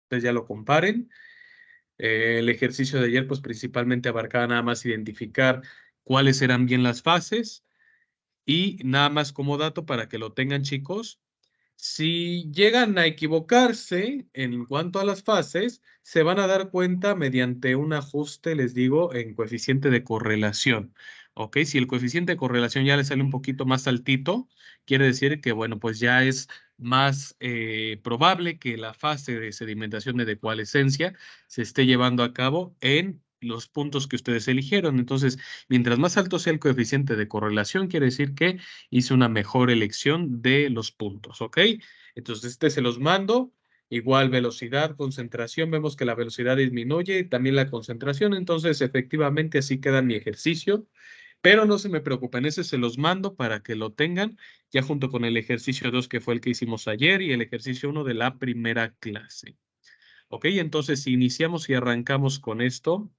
ustedes ya lo comparen. El ejercicio de ayer, pues principalmente abarcaba nada más identificar cuáles eran bien las fases y nada más como dato para que lo tengan, chicos. Si llegan a equivocarse en cuanto a las fases, se van a dar cuenta mediante un ajuste, les digo, en coeficiente de correlación. ¿Ok? Si el coeficiente de correlación ya le sale un poquito más altito, quiere decir que, bueno, pues ya es más probable que la fase de sedimentación de decualescencia se esté llevando a cabo en los puntos que ustedes eligieron. Entonces, mientras más alto sea el coeficiente de correlación, quiere decir que hice una mejor elección de los puntos, ¿ok? Entonces, se los mando. Igual velocidad, concentración, vemos que la velocidad disminuye, también la concentración, entonces efectivamente así queda mi ejercicio, pero no se me preocupen, ese se los mando para que lo tengan ya junto con el ejercicio 2 que fue el que hicimos ayer y el ejercicio 1 de la primera clase. Ok, entonces si iniciamos y arrancamos con esto,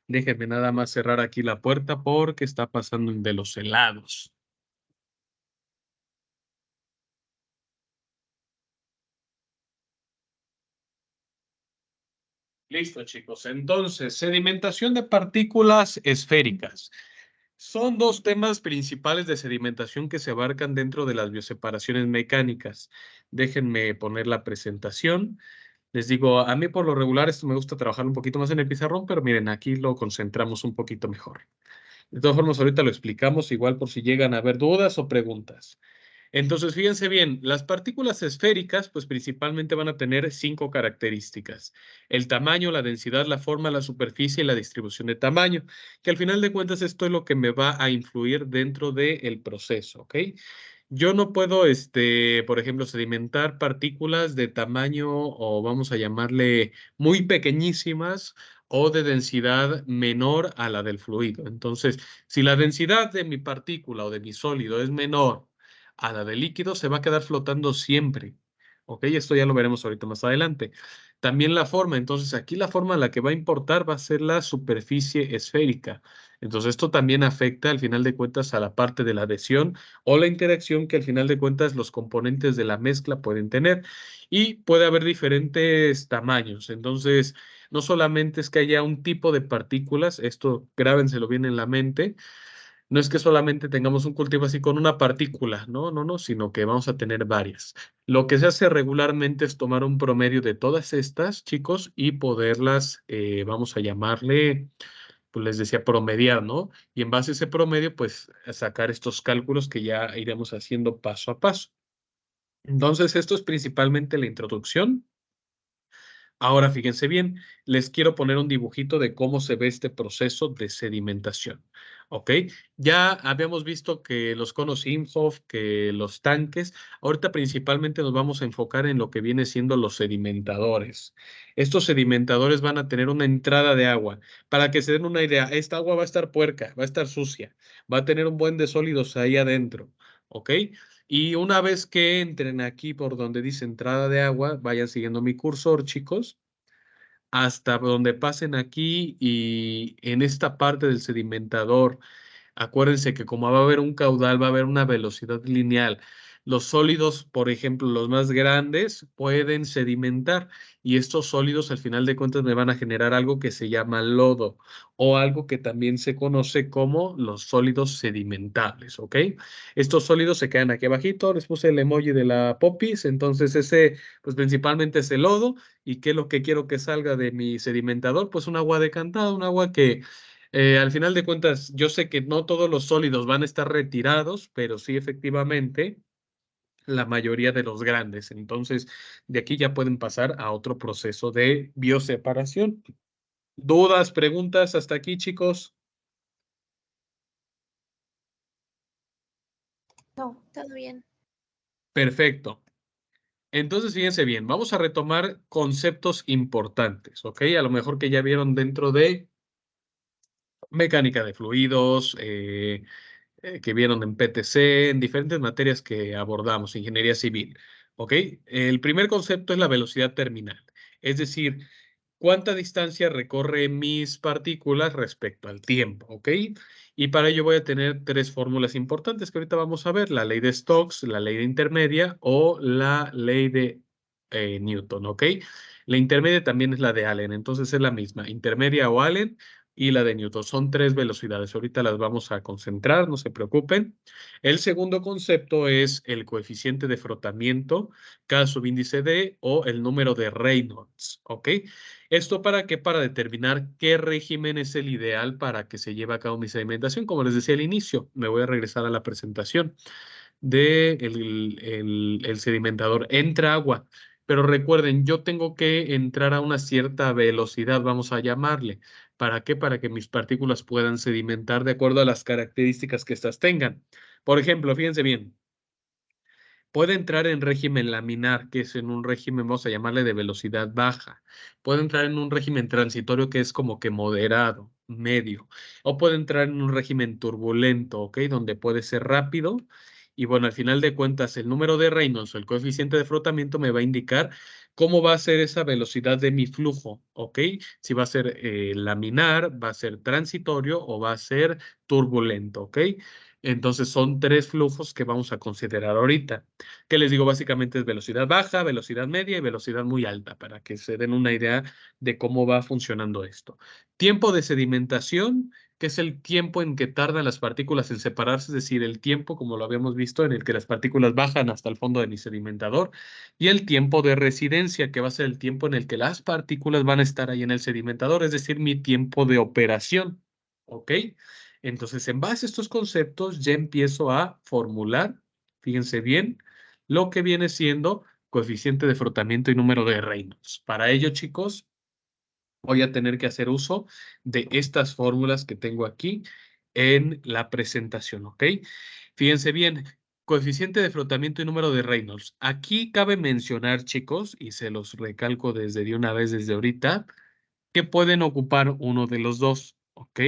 déjenme nada más cerrar aquí la puerta porque está pasando de los helados. Listo, chicos. Entonces, sedimentación de partículas esféricas. Son dos temas principales de sedimentación que se abarcan dentro de las bioseparaciones mecánicas. Déjenme poner la presentación. Les digo, a mí por lo regular esto me gusta trabajar un poquito más en el pizarrón, pero miren, aquí lo concentramos un poquito mejor. De todas formas, ahorita lo explicamos igual por si llegan a haber dudas o preguntas. Entonces, fíjense bien, las partículas esféricas, pues principalmente van a tener 5 características. El tamaño, la densidad, la forma, la superficie y la distribución de tamaño, que al final de cuentas esto es lo que me va a influir dentro del proceso, ¿ok? Yo no puedo, por ejemplo, sedimentar partículas de tamaño o vamos a llamarle muy pequeñísimas o de densidad menor a la del fluido. Entonces, si la densidad de mi partícula o de mi sólido es menor a la del líquido, se va a quedar flotando siempre. ¿Ok? Esto ya lo veremos ahorita más adelante. También la forma. Entonces, aquí la forma la que va a importar va a ser la superficie esférica. Entonces, esto también afecta al final de cuentas a la parte de la adhesión o la interacción que al final de cuentas los componentes de la mezcla pueden tener. Y puede haber diferentes tamaños. Entonces, no solamente es que haya un tipo de partículas, esto grábenselo bien en la mente, no es que solamente tengamos un cultivo así con una partícula, no, no, no, sino que vamos a tener varias. Lo que se hace regularmente es tomar un promedio de todas estas, chicos, y poderlas, vamos a llamarle, pues les decía, promediar, ¿no? Y en base a ese promedio, pues sacar estos cálculos que ya iremos haciendo paso a paso. Entonces, esto es principalmente la introducción. Ahora fíjense bien, les quiero poner un dibujito de cómo se ve este proceso de sedimentación. ¿Ok? Ya habíamos visto que los conos Imhoff, que los tanques, ahorita principalmente nos vamos a enfocar en lo que viene siendo los sedimentadores. Estos sedimentadores van a tener una entrada de agua. Para que se den una idea, esta agua va a estar puerca, va a estar sucia, va a tener un buen de sólidos ahí adentro. ¿Ok? Y una vez que entren aquí por donde dice entrada de agua, vayan siguiendo mi cursor, chicos, hasta donde pasen aquí y en esta parte del sedimentador. Acuérdense que como va a haber un caudal, va a haber una velocidad lineal. Los sólidos, por ejemplo, los más grandes, pueden sedimentar y estos sólidos al final de cuentas me van a generar algo que se llama lodo o algo que también se conoce como los sólidos sedimentables, ¿ok? Estos sólidos se quedan aquí abajito, les puse el emoji de la popis, entonces ese, pues principalmente es el lodo. ¿Y qué es lo que quiero que salga de mi sedimentador? Pues un agua decantada, un agua que al final de cuentas, yo sé que no todos los sólidos van a estar retirados, pero sí efectivamente la mayoría de los grandes. Entonces, de aquí ya pueden pasar a otro proceso de bioseparación. ¿Dudas, preguntas hasta aquí, chicos? No, todo bien. Perfecto. Entonces, fíjense bien, vamos a retomar conceptos importantes, ¿ok? A lo mejor que ya vieron dentro de mecánica de fluidos, que vieron en PTC, en diferentes materias que abordamos, ingeniería civil. ¿Ok? El primer concepto es la velocidad terminal, es decir, cuánta distancia recorre mis partículas respecto al tiempo. ¿Ok? Y para ello voy a tener 3 fórmulas importantes que ahorita vamos a ver, la ley de Stokes, la ley de intermedia o la ley de Newton, ¿ok? La intermedia también es la de Allen, entonces es la misma, intermedia o Allen y la de Newton. Son tres velocidades, ahorita las vamos a concentrar, no se preocupen. El segundo concepto es el coeficiente de frotamiento, K subíndice D o el número de Reynolds, ¿ok? ¿Esto para qué? Para determinar qué régimen es el ideal para que se lleve a cabo mi sedimentación. Como les decía al inicio, me voy a regresar a la presentación de el sedimentador. Entra agua, pero recuerden, yo tengo que entrar a una cierta velocidad, vamos a llamarle. ¿Para qué? Para que mis partículas puedan sedimentar de acuerdo a las características que éstas tengan. Por ejemplo, fíjense bien. Puede entrar en régimen laminar, que es en un régimen, vamos a llamarle de velocidad baja. Puede entrar en un régimen transitorio, que es como que moderado, medio. O puede entrar en un régimen turbulento, ¿ok? Donde puede ser rápido. Y bueno, al final de cuentas, el número de Reynolds o el coeficiente de frotamiento me va a indicar cómo va a ser esa velocidad de mi flujo, ¿ok? Si va a ser laminar, va a ser transitorio o va a ser turbulento, ¿ok? Entonces son tres flujos que vamos a considerar ahorita. Que les digo, básicamente es velocidad baja, velocidad media y velocidad muy alta, para que se den una idea de cómo va funcionando esto. Tiempo de sedimentación, que es el tiempo en que tardan las partículas en separarse, es decir, el tiempo, como lo habíamos visto, en el que las partículas bajan hasta el fondo de mi sedimentador, y el tiempo de residencia, que va a ser el tiempo en el que las partículas van a estar ahí en el sedimentador, es decir, mi tiempo de operación. ¿Ok? Entonces, en base a estos conceptos, ya empiezo a formular, fíjense bien, lo que viene siendo coeficiente de frotamiento y número de Reynolds. Para ello, chicos, voy a tener que hacer uso de estas fórmulas que tengo aquí en la presentación, ¿ok? Fíjense bien, coeficiente de frotamiento y número de Reynolds. Aquí cabe mencionar, chicos, y se los recalco de una vez desde ahorita, que pueden ocupar uno de los dos, ¿ok?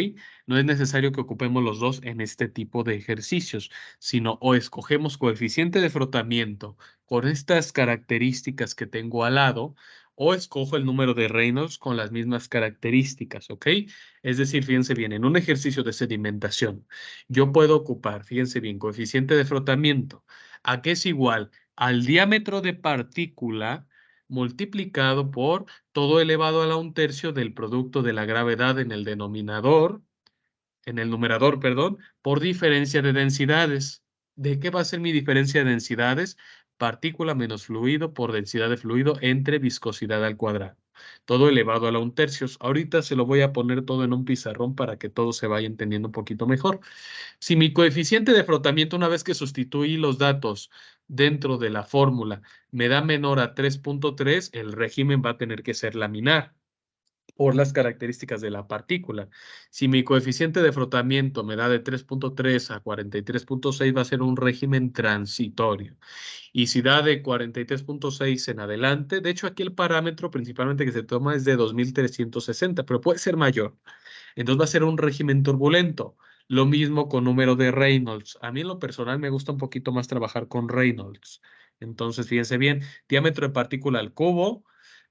No es necesario que ocupemos los dos en este tipo de ejercicios, sino o escogemos coeficiente de frotamiento con estas características que tengo al lado, o escojo el número de Reynolds con las mismas características, ¿ok? Es decir, fíjense bien, en un ejercicio de sedimentación, yo puedo ocupar, fíjense bien, coeficiente de frotamiento, ¿a qué es igual? Al diámetro de partícula multiplicado por todo elevado a la 1/3 del producto de la gravedad en el denominador, en el numerador, perdón, por diferencia de densidades. ¿De qué va a ser mi diferencia de densidades? Partícula menos fluido por densidad de fluido entre viscosidad al cuadrado. Todo elevado a la 1/3. Ahorita se lo voy a poner todo en un pizarrón para que todo se vaya entendiendo un poquito mejor. Si mi coeficiente de frotamiento, una vez que sustituí los datos dentro de la fórmula, me da menor a 3.3, el régimen va a tener que ser laminar por las características de la partícula. Si mi coeficiente de frotamiento me da de 3.3 a 43.6, va a ser un régimen transitorio. Y si da de 43.6 en adelante, de hecho aquí el parámetro principalmente que se toma es de 2360, pero puede ser mayor. Entonces va a ser un régimen turbulento. Lo mismo con número de Reynolds. A mí en lo personal me gusta un poquito más trabajar con Reynolds. Entonces, fíjense bien, diámetro de partícula al cubo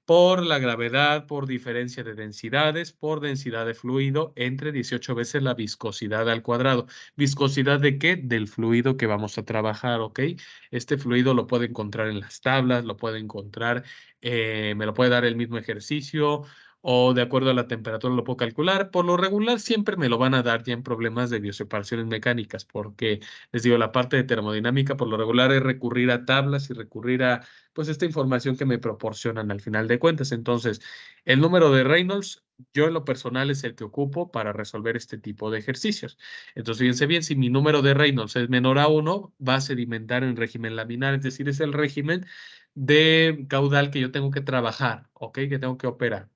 por la gravedad, por diferencia de densidades, por densidad de fluido, entre 18 veces la viscosidad al cuadrado. ¿Viscosidad de qué? Del fluido que vamos a trabajar, ¿ok? Este fluido lo puede encontrar en las tablas, lo puede encontrar, me lo puede dar el mismo ejercicio, o de acuerdo a la temperatura lo puedo calcular. Por lo regular siempre me lo van a dar ya en problemas de bioseparaciones mecánicas, porque les digo, la parte de termodinámica por lo regular es recurrir a tablas y recurrir a pues esta información que me proporcionan al final de cuentas. Entonces, el número de Reynolds, yo en lo personal es el que ocupo para resolver este tipo de ejercicios. Entonces, fíjense bien, si mi número de Reynolds es menor a 1, va a sedimentar en régimen laminar, es decir, es el régimen de caudal que yo tengo que trabajar, ¿ok? Que tengo que operar.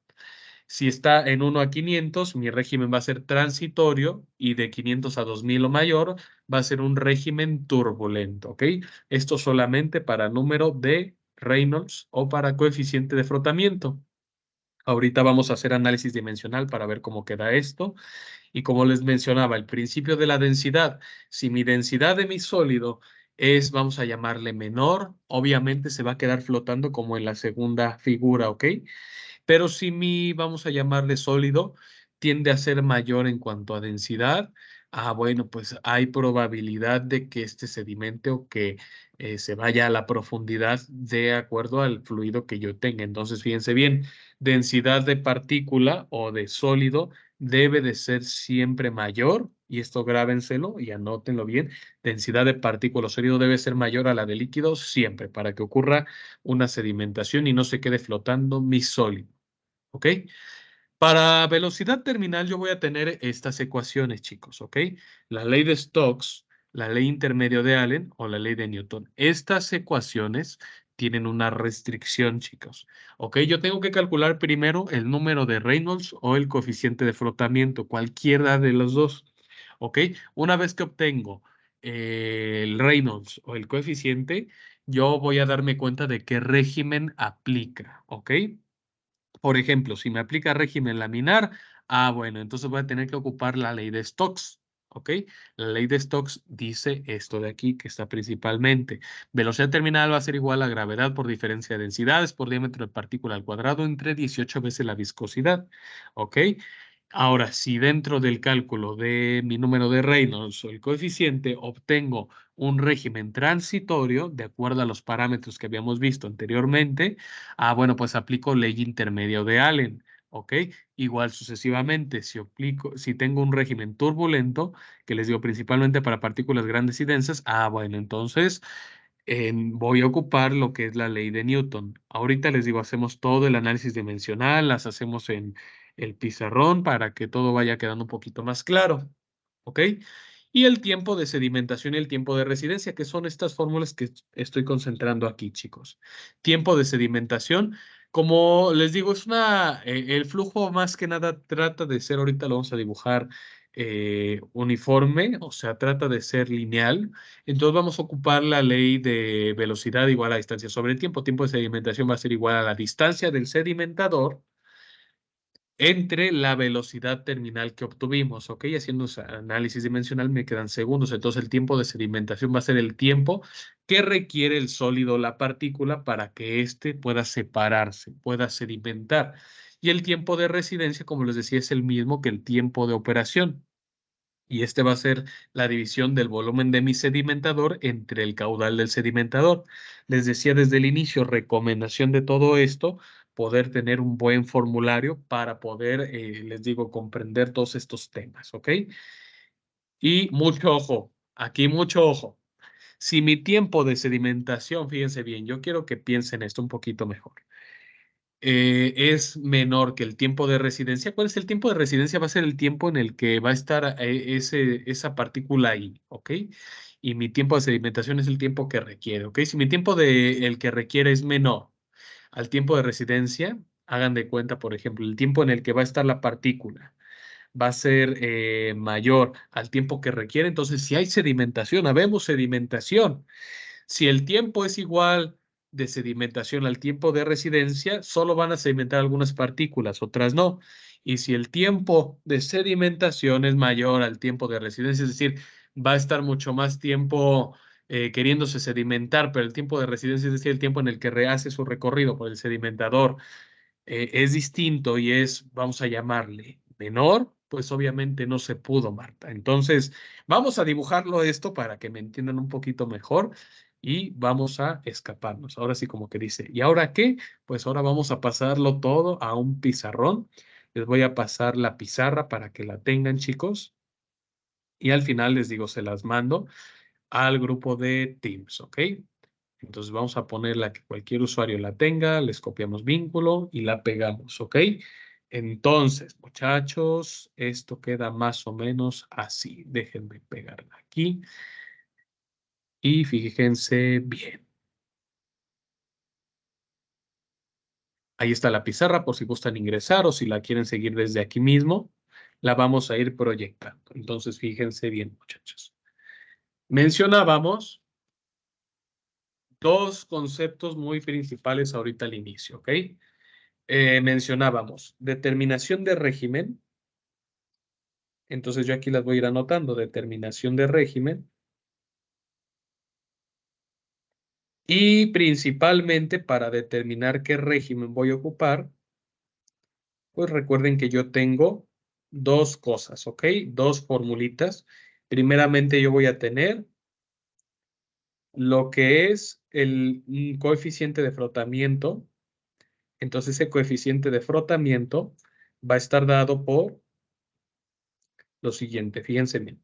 Si está en 1 a 500, mi régimen va a ser transitorio y de 500 a 2000 o mayor va a ser un régimen turbulento, ¿ok? Esto solamente para número de Reynolds o para coeficiente de frotamiento. Ahorita vamos a hacer análisis dimensional para ver cómo queda esto. Y como les mencionaba, el principio de la densidad, si mi densidad de mi sólido es, vamos a llamarle menor, obviamente se va a quedar flotando como en la segunda figura, ¿ok? Pero si mi, vamos a llamarle sólido, tiende a ser mayor en cuanto a densidad, Bueno, pues hay probabilidad de que este sedimente o que se vaya a la profundidad de acuerdo al fluido que yo tenga. Entonces, fíjense bien, densidad de partícula o de sólido debe de ser siempre mayor, y esto grábenselo y anótenlo bien, densidad de partícula o sólido debe ser mayor a la de líquido siempre para que ocurra una sedimentación y no se quede flotando mi sólido. ¿Ok? Para velocidad terminal yo voy a tener estas ecuaciones, chicos, ¿ok? La ley de Stokes, la ley intermedio de Allen o la ley de Newton. Estas ecuaciones tienen una restricción, chicos, ¿ok? Yo tengo que calcular primero el número de Reynolds o el coeficiente de flotamiento, cualquiera de los dos, ¿ok? Una vez que obtengo el Reynolds o el coeficiente, yo voy a darme cuenta de qué régimen aplica, ¿ok? Por ejemplo, si me aplica régimen laminar, bueno, entonces voy a tener que ocupar la ley de Stokes, ¿ok? La ley de Stokes dice esto de aquí, que está principalmente. Velocidad terminal va a ser igual a gravedad por diferencia de densidades por diámetro de partícula al cuadrado entre 18 veces la viscosidad, ¿ok? Ahora, si dentro del cálculo de mi número de Reynolds o el coeficiente obtengo un régimen transitorio, de acuerdo a los parámetros que habíamos visto anteriormente, bueno, pues aplico ley intermedio de Allen, ¿ok? Igual sucesivamente, si tengo un régimen turbulento, que les digo principalmente para partículas grandes y densas, bueno, entonces voy a ocupar lo que es la ley de Newton. Ahorita les digo, hacemos todo el análisis dimensional, las hacemos en el pizarrón para que todo vaya quedando un poquito más claro, ¿ok? Y el tiempo de sedimentación y el tiempo de residencia, que son estas fórmulas que estoy concentrando aquí, chicos. Tiempo de sedimentación, como les digo, el flujo más que nada trata de ser, ahorita lo vamos a dibujar uniforme, o sea, trata de ser lineal. Entonces vamos a ocupar la ley de velocidad igual a distancia sobre el tiempo. Tiempo de sedimentación va a ser igual a la distancia del sedimentador entre la velocidad terminal que obtuvimos, ¿ok? Haciendo ese análisis dimensional me quedan segundos, entonces el tiempo de sedimentación va a ser el tiempo que requiere el sólido o la partícula para que éste pueda separarse, pueda sedimentar. Y el tiempo de residencia, como les decía, es el mismo que el tiempo de operación. Y este va a ser la división del volumen de mi sedimentador entre el caudal del sedimentador. Les decía desde el inicio, recomendación de todo esto, poder tener un buen formulario para poder, les digo, comprender todos estos temas, ¿ok? Y mucho ojo, aquí mucho ojo. Si mi tiempo de sedimentación, fíjense bien, yo quiero que piensen esto un poquito mejor, es menor que el tiempo de residencia. ¿Cuál es el tiempo de residencia? Va a ser el tiempo en el que va a estar esa partícula ahí, ¿ok? Y mi tiempo de sedimentación es el tiempo que requiere, ¿ok? Si mi tiempo de el que requiere es menor al tiempo de residencia, hagan de cuenta, por ejemplo, el tiempo en el que va a estar la partícula va a ser mayor al tiempo que requiere. Entonces, si hay sedimentación, habemos sedimentación. Si el tiempo es igual de sedimentación al tiempo de residencia, solo van a sedimentar algunas partículas, otras no. Y si el tiempo de sedimentación es mayor al tiempo de residencia, es decir, va a estar mucho más tiempo queriéndose sedimentar, pero el tiempo de residencia, es decir, el tiempo en el que rehace su recorrido por el sedimentador, es distinto y es, vamos a llamarle, menor, pues obviamente no se pudo, Marta. Entonces, vamos a dibujarlo esto para que me entiendan un poquito mejor y vamos a escaparnos. Ahora sí, como que dice, ¿y ahora qué? Pues ahora vamos a pasarlo todo a un pizarrón. Les voy a pasar la pizarra para que la tengan, chicos. Y al final les digo, se las mando al grupo de Teams, ¿ok? Entonces vamos a ponerla que cualquier usuario la tenga, les copiamos vínculo y la pegamos, ¿ok? Entonces, muchachos, esto queda más o menos así. Déjenme pegarla aquí y fíjense bien. Ahí está la pizarra por si gustan ingresar o si la quieren seguir desde aquí mismo, la vamos a ir proyectando. Entonces, fíjense bien, muchachos. Mencionábamos dos conceptos muy principales ahorita al inicio, ¿ok? Mencionábamos determinación de régimen. Entonces yo aquí las voy a ir anotando, determinación de régimen. Y principalmente para determinar qué régimen voy a ocupar, pues recuerden que yo tengo dos cosas, ¿ok? Dos formulitas. Primeramente yo voy a tener lo que es el coeficiente de frotamiento. Entonces ese coeficiente de frotamiento va a estar dado por lo siguiente. Fíjense bien.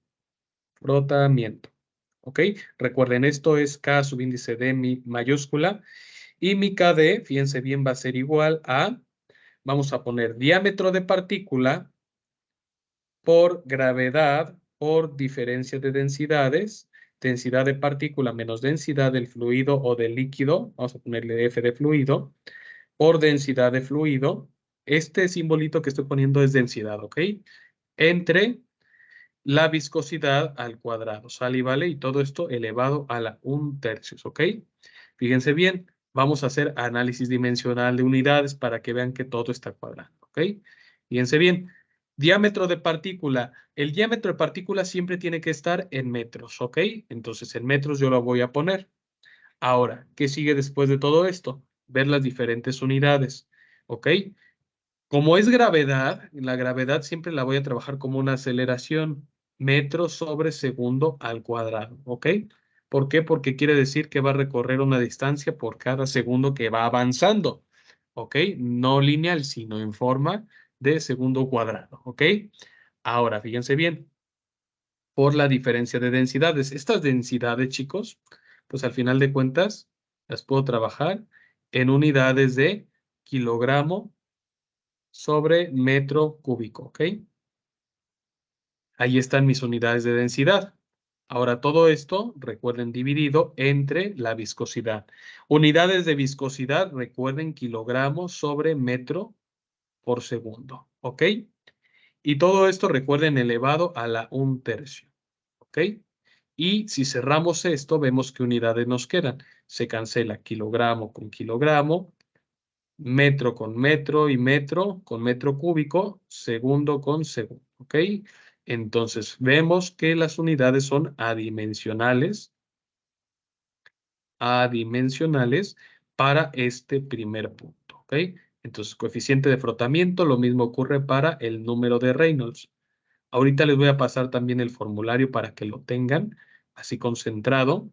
Frotamiento. ¿Ok? Recuerden, esto es K subíndice D mi mayúscula. Y mi KD, fíjense bien, va a ser igual a, vamos a poner diámetro de partícula por gravedad por diferencia de densidades, densidad de partícula menos densidad del fluido o del líquido, vamos a ponerle F de fluido, por densidad de fluido. Este simbolito que estoy poniendo es densidad, ¿ok? Entre la viscosidad al cuadrado, ¿sale y vale? Y todo esto elevado a la 1/3, ¿ok? Fíjense bien, vamos a hacer análisis dimensional de unidades para que vean que todo está cuadrado, ¿ok? Fíjense bien, diámetro de partícula. El diámetro de partícula siempre tiene que estar en metros, ¿ok? Entonces en metros yo lo voy a poner. Ahora, ¿qué sigue después de todo esto? Ver las diferentes unidades, ¿ok? Como es gravedad, la gravedad siempre la voy a trabajar como una aceleración, metros sobre segundo al cuadrado, ¿ok? ¿Por qué? Porque quiere decir que va a recorrer una distancia por cada segundo que va avanzando, ¿ok? No lineal, sino en forma de segundo cuadrado, ¿ok? Ahora, fíjense bien, por la diferencia de densidades. Estas densidades, chicos, pues al final de cuentas, las puedo trabajar en unidades de kilogramo sobre metro cúbico, ¿ok? Ahí están mis unidades de densidad. Ahora todo esto, recuerden, dividido entre la viscosidad. Unidades de viscosidad, recuerden, kilogramos sobre metro por segundo, ¿ok? Y todo esto, recuerden, elevado a la 1/3, ¿ok? Y si cerramos esto, vemos qué unidades nos quedan. Se cancela kilogramo con kilogramo, metro con metro y metro con metro cúbico, segundo con segundo, ¿ok? Entonces vemos que las unidades son adimensionales para este primer punto, ¿ok? Entonces coeficiente de frotamiento, lo mismo ocurre para el número de Reynolds. Ahorita les voy a pasar también el formulario para que lo tengan así concentrado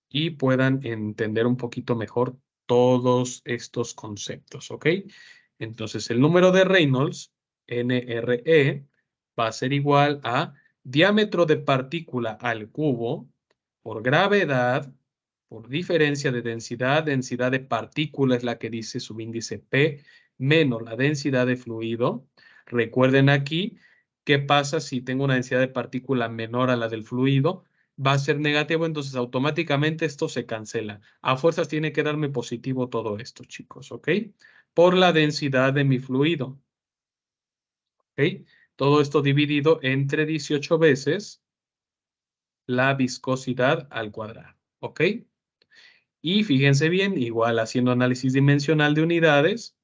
y puedan entender un poquito mejor todos estos conceptos, ¿ok? Entonces, el número de Reynolds, NRE, va a ser igual a diámetro de partícula al cubo por gravedad, por diferencia de densidad. Densidad de partícula es la que dice subíndice P, menos la densidad de fluido. Recuerden aquí, ¿qué pasa si tengo una densidad de partícula menor a la del fluido? Va a ser negativo, entonces automáticamente esto se cancela. A fuerzas tiene que darme positivo todo esto, chicos, ¿ok? Por la densidad de mi fluido, ¿ok? Todo esto dividido entre 18 veces la viscosidad al cuadrado, ¿ok? Y fíjense bien, igual haciendo análisis dimensional de unidades,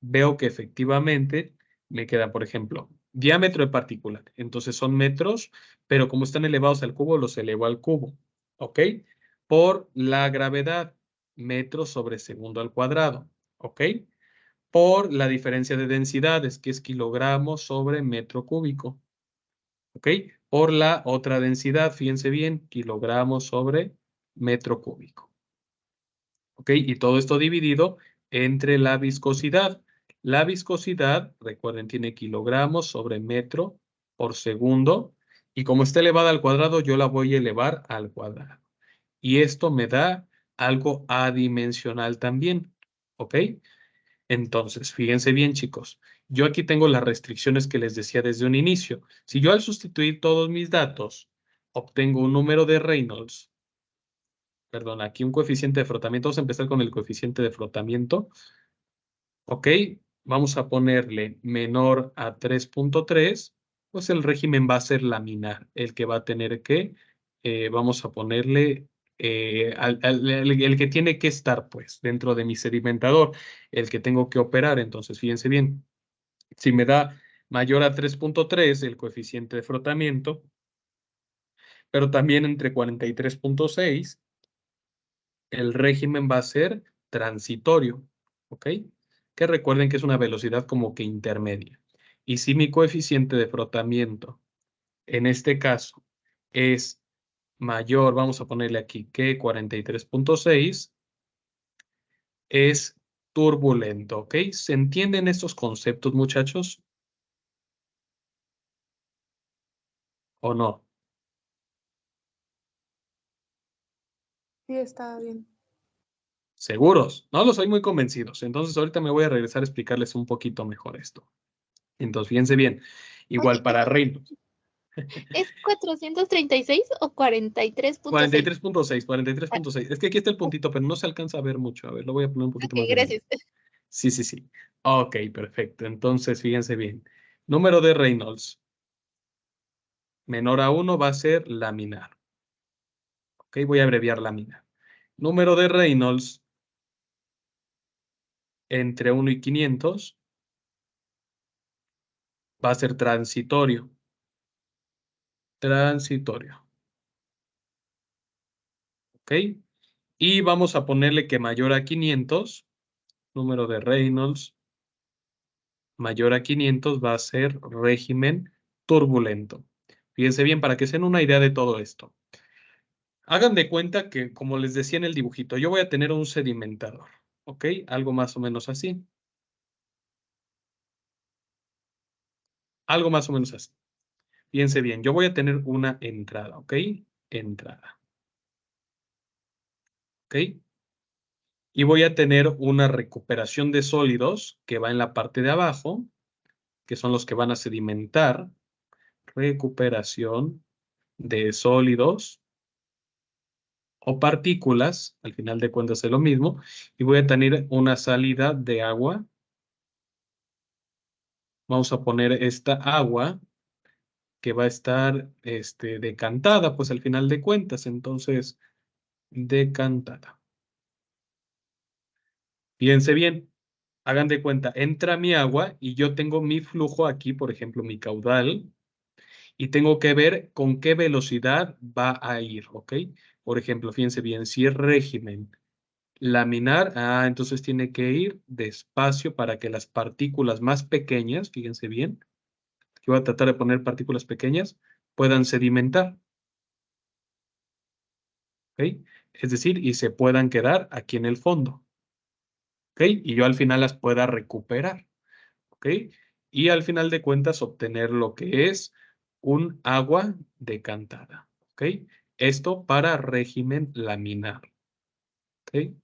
veo que efectivamente me queda, por ejemplo, diámetro de partícula. Entonces son metros, pero como están elevados al cubo, los elevo al cubo. ¿Ok? Por la gravedad, metros sobre segundo al cuadrado. ¿Ok? Por la diferencia de densidades, que es kilogramos sobre metro cúbico. ¿Ok? Por la otra densidad, fíjense bien, kilogramos sobre metro cúbico. ¿Ok? Y todo esto dividido entre la viscosidad. La viscosidad, recuerden, tiene kilogramos sobre metro por segundo. Y como está elevada al cuadrado, yo la voy a elevar al cuadrado. Y esto me da algo adimensional también. ¿Ok? Entonces, fíjense bien, chicos. Yo aquí tengo las restricciones que les decía desde un inicio. Si yo al sustituir todos mis datos, obtengo un número de Reynolds, perdón, aquí un coeficiente de frotamiento. Vamos a empezar con el coeficiente de frotamiento. Ok, vamos a ponerle menor a 3.3, pues el régimen va a ser laminar, el que va a tener que, vamos a ponerle, el que tiene que estar, pues, dentro de mi sedimentador, el que tengo que operar. Entonces, fíjense bien, si me da mayor a 3.3 el coeficiente de frotamiento, pero también entre 43.6, el régimen va a ser transitorio, ¿ok? Que recuerden que es una velocidad como que intermedia. Y si mi coeficiente de frotamiento, en este caso, es mayor, vamos a ponerle aquí, que 43.6, es turbulento, ¿ok? ¿Se entienden estos conceptos, muchachos? ¿O no? Sí, está bien. ¿Seguros? No los soy muy convencidos. Entonces ahorita me voy a regresar a explicarles un poquito mejor esto. Entonces, fíjense bien. Igual Oye, para Reynolds. ¿es 436 o 43.6? 43.6, 43.6. Es que aquí está el Ok, puntito, pero no se alcanza a ver mucho. A ver, lo voy a poner un poquito más grande. gracias. Sí, sí, sí. Ok, perfecto. Entonces, fíjense bien. Número de Reynolds menor a 1 va a ser laminar. Ok, voy a abreviar laminar. Número de Reynolds entre 1 y 500 va a ser transitorio. Transitorio. ¿Ok? Y vamos a ponerle que mayor a 500, número de Reynolds mayor a 500 va a ser régimen turbulento. Fíjense bien, para que se den una idea de todo esto. Hagan de cuenta que, como les decía en el dibujito, yo voy a tener un sedimentador, ¿ok? Algo más o menos así. Algo más o menos así. Fíjense bien, yo voy a tener una entrada, ¿ok? Entrada, ¿ok? Y voy a tener una recuperación de sólidos que va en la parte de abajo, que son los que van a sedimentar. Recuperación de sólidos o partículas, al final de cuentas es lo mismo, y voy a tener una salida de agua. Vamos a poner esta agua que va a estar decantada, pues al final de cuentas, entonces, decantada. Fíjense bien, hagan de cuenta, entra mi agua y yo tengo mi flujo aquí, por ejemplo, mi caudal, y tengo que ver con qué velocidad va a ir, ¿ok? Por ejemplo, fíjense bien, si es régimen laminar, entonces tiene que ir despacio para que las partículas más pequeñas, fíjense bien, yo voy a tratar de poner partículas pequeñas, puedan sedimentar, ¿ok? Es decir, y se puedan quedar aquí en el fondo, ¿ok? Y yo al final las pueda recuperar, ¿ok? Y al final de cuentas obtener lo que es un agua decantada, ¿ok? Esto para régimen laminar, ¿ok?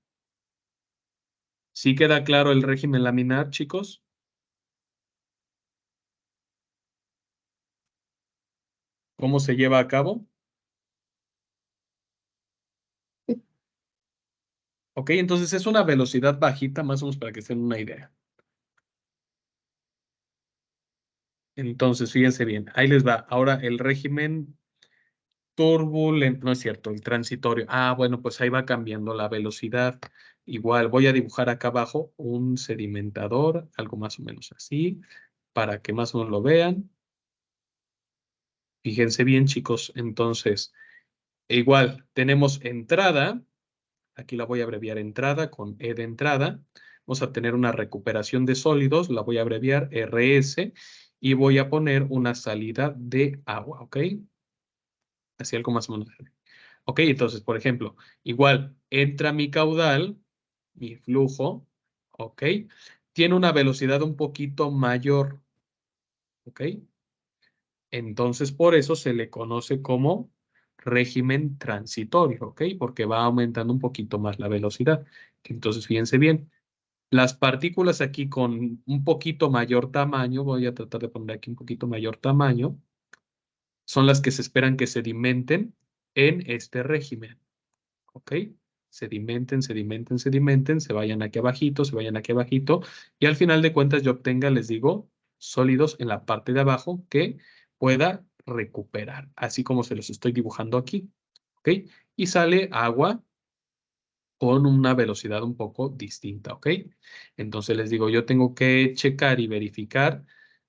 ¿Sí queda claro el régimen laminar, chicos? ¿Cómo se lleva a cabo? Ok, entonces es una velocidad bajita, más o menos para que se den una idea. Entonces, fíjense bien, ahí les va. Ahora el régimen turbulento, no es cierto, el transitorio. Bueno, pues ahí va cambiando la velocidad. Igual voy a dibujar acá abajo un sedimentador, algo más o menos así, para que más o menos lo vean. Fíjense bien, chicos. Entonces, igual tenemos entrada. Aquí la voy a abreviar entrada con E de entrada. Vamos a tener una recuperación de sólidos, la voy a abreviar RS y voy a poner una salida de agua, ¿ok? Así algo más o menos. Ok, entonces, por ejemplo, igual entra mi caudal, mi flujo, ¿ok? Tiene una velocidad un poquito mayor, ¿ok? Entonces, por eso se le conoce como régimen transitorio, ¿ok? Porque va aumentando un poquito más la velocidad. Entonces, fíjense bien, las partículas aquí con un poquito mayor tamaño, voy a tratar de poner aquí un poquito mayor tamaño, son las que se esperan que sedimenten en este régimen, ¿ok? Sedimenten, sedimenten, sedimenten, se vayan aquí abajito, se vayan aquí abajito, y al final de cuentas yo obtenga, les digo, sólidos en la parte de abajo que pueda recuperar, así como se los estoy dibujando aquí, ¿ok? Y sale agua con una velocidad un poco distinta, ¿ok? Entonces les digo, yo tengo que checar y verificar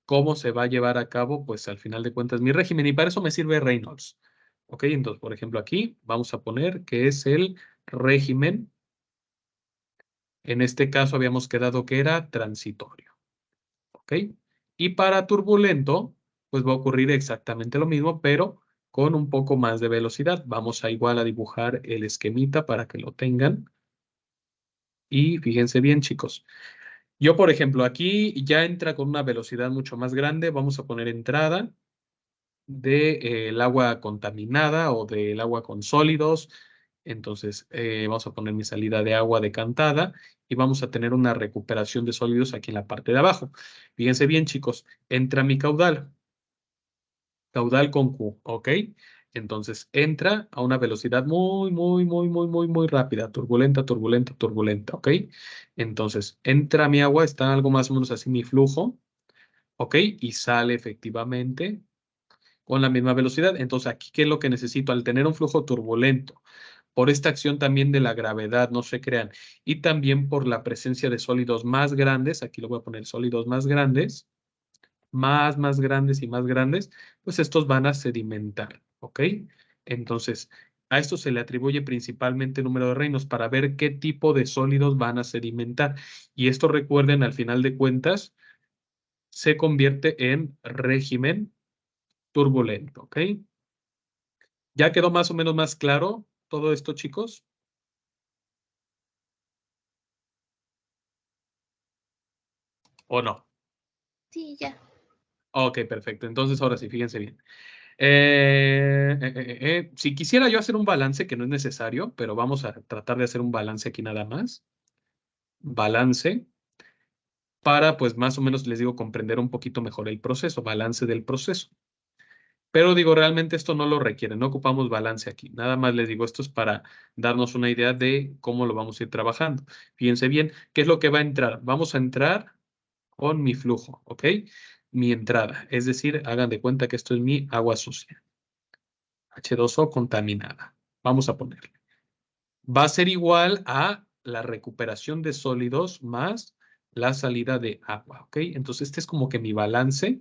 cómo se va a llevar a cabo, pues al final de cuentas, mi régimen, y para eso me sirve Reynolds, ¿ok? Entonces, por ejemplo, aquí vamos a poner que es el régimen, en este caso habíamos quedado que era transitorio, ¿ok? Y para turbulento, pues va a ocurrir exactamente lo mismo, pero con un poco más de velocidad. Vamos a igual a dibujar el esquemita para que lo tengan. Y fíjense bien, chicos. Yo, por ejemplo, aquí ya entra con una velocidad mucho más grande. Vamos a poner entrada del agua contaminada o del agua con sólidos. Entonces, vamos a poner mi salida de agua decantada y vamos a tener una recuperación de sólidos aquí en la parte de abajo. Fíjense bien, chicos, entra mi caudal. Caudal con Q, ¿ok? Entonces, entra a una velocidad muy rápida. Turbulenta, turbulenta, turbulenta, ¿ok? Entonces, entra mi agua, está algo más o menos así mi flujo, ¿ok? Y sale efectivamente con la misma velocidad. Entonces, aquí, ¿qué es lo que necesito? Al tener un flujo turbulento, por esta acción también de la gravedad, no se crean, y también por la presencia de sólidos más grandes, aquí lo voy a poner sólidos más grandes, más grandes y más grandes, pues estos van a sedimentar, ¿ok? Entonces, a esto se le atribuye principalmente el número de reinos para ver qué tipo de sólidos van a sedimentar. Y esto, recuerden, al final de cuentas, se convierte en régimen turbulento, ¿ok? ¿Ya quedó más o menos más claro todo esto, chicos? ¿O no? Sí, ya. Ok, perfecto. Entonces, ahora sí, fíjense bien. Si quisiera yo hacer un balance, que no es necesario, pero vamos a tratar de hacer un balance aquí nada más. Balance para, pues, más o menos, les digo, comprender un poquito mejor el proceso, balance del proceso. Pero digo, realmente esto no lo requiere, no ocupamos balance aquí. Nada más les digo, esto es para darnos una idea de cómo lo vamos a ir trabajando. Fíjense bien, ¿qué es lo que va a entrar? Vamos a entrar con mi flujo, ¿ok? Mi entrada, es decir, hagan de cuenta que esto es mi agua sucia. H2O contaminada. Vamos a ponerle. Va a ser igual a la recuperación de sólidos más la salida de agua, ¿ok? Entonces, este es como que mi balance,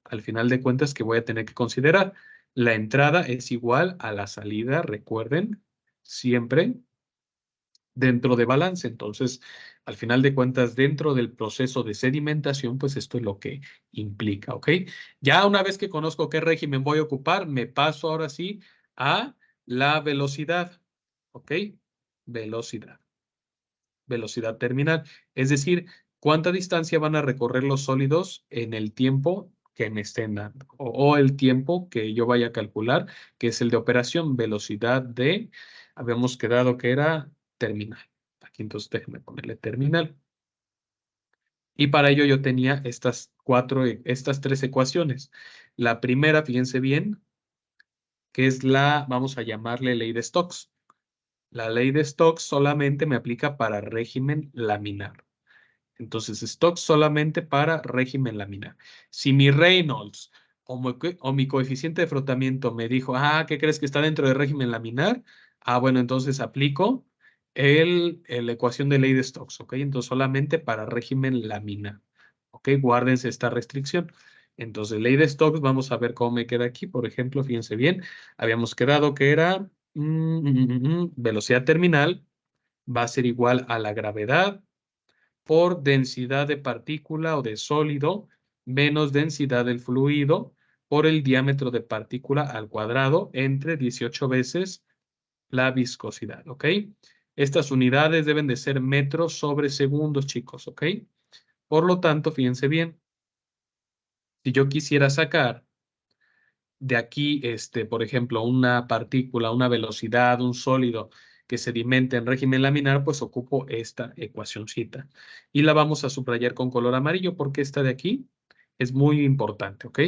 al final de cuentas, que voy a tener que considerar. La entrada es igual a la salida, recuerden, siempre dentro de balance. Entonces, al final de cuentas, dentro del proceso de sedimentación, pues esto es lo que implica, ¿ok? Ya una vez que conozco qué régimen voy a ocupar, me paso ahora sí a la velocidad, ¿ok? Velocidad. Velocidad terminal. Es decir, cuánta distancia van a recorrer los sólidos en el tiempo que me estén dando o el tiempo que yo vaya a calcular, que es el de operación, velocidad de, habíamos quedado que era terminal. Aquí entonces déjenme ponerle terminal. Y para ello yo tenía estas tres ecuaciones. La primera, fíjense bien, que es la, vamos a llamarle ley de Stokes. La ley de Stokes solamente me aplica para régimen laminar. Entonces, Stokes solamente para régimen laminar. Si mi Reynolds o mi coeficiente de frotamiento me dijo, ¿qué crees que está dentro del régimen laminar? Bueno, entonces aplico la ecuación de ley de Stokes, ¿ok? Entonces, solamente para régimen laminar, ¿ok? Guárdense esta restricción. Entonces, ley de Stokes, vamos a ver cómo me queda aquí. Por ejemplo, fíjense bien, habíamos quedado que era velocidad terminal va a ser igual a la gravedad por densidad de partícula o de sólido menos densidad del fluido por el diámetro de partícula al cuadrado entre 18 veces la viscosidad, ¿ok? Estas unidades deben de ser metros sobre segundos, chicos, ¿ok? Por lo tanto, fíjense bien, si yo quisiera sacar de aquí, por ejemplo, una partícula, una velocidad, un sólido que sedimente en régimen laminar, pues ocupo esta ecuacioncita. Y la vamos a subrayar con color amarillo porque esta de aquí es muy importante, ¿ok?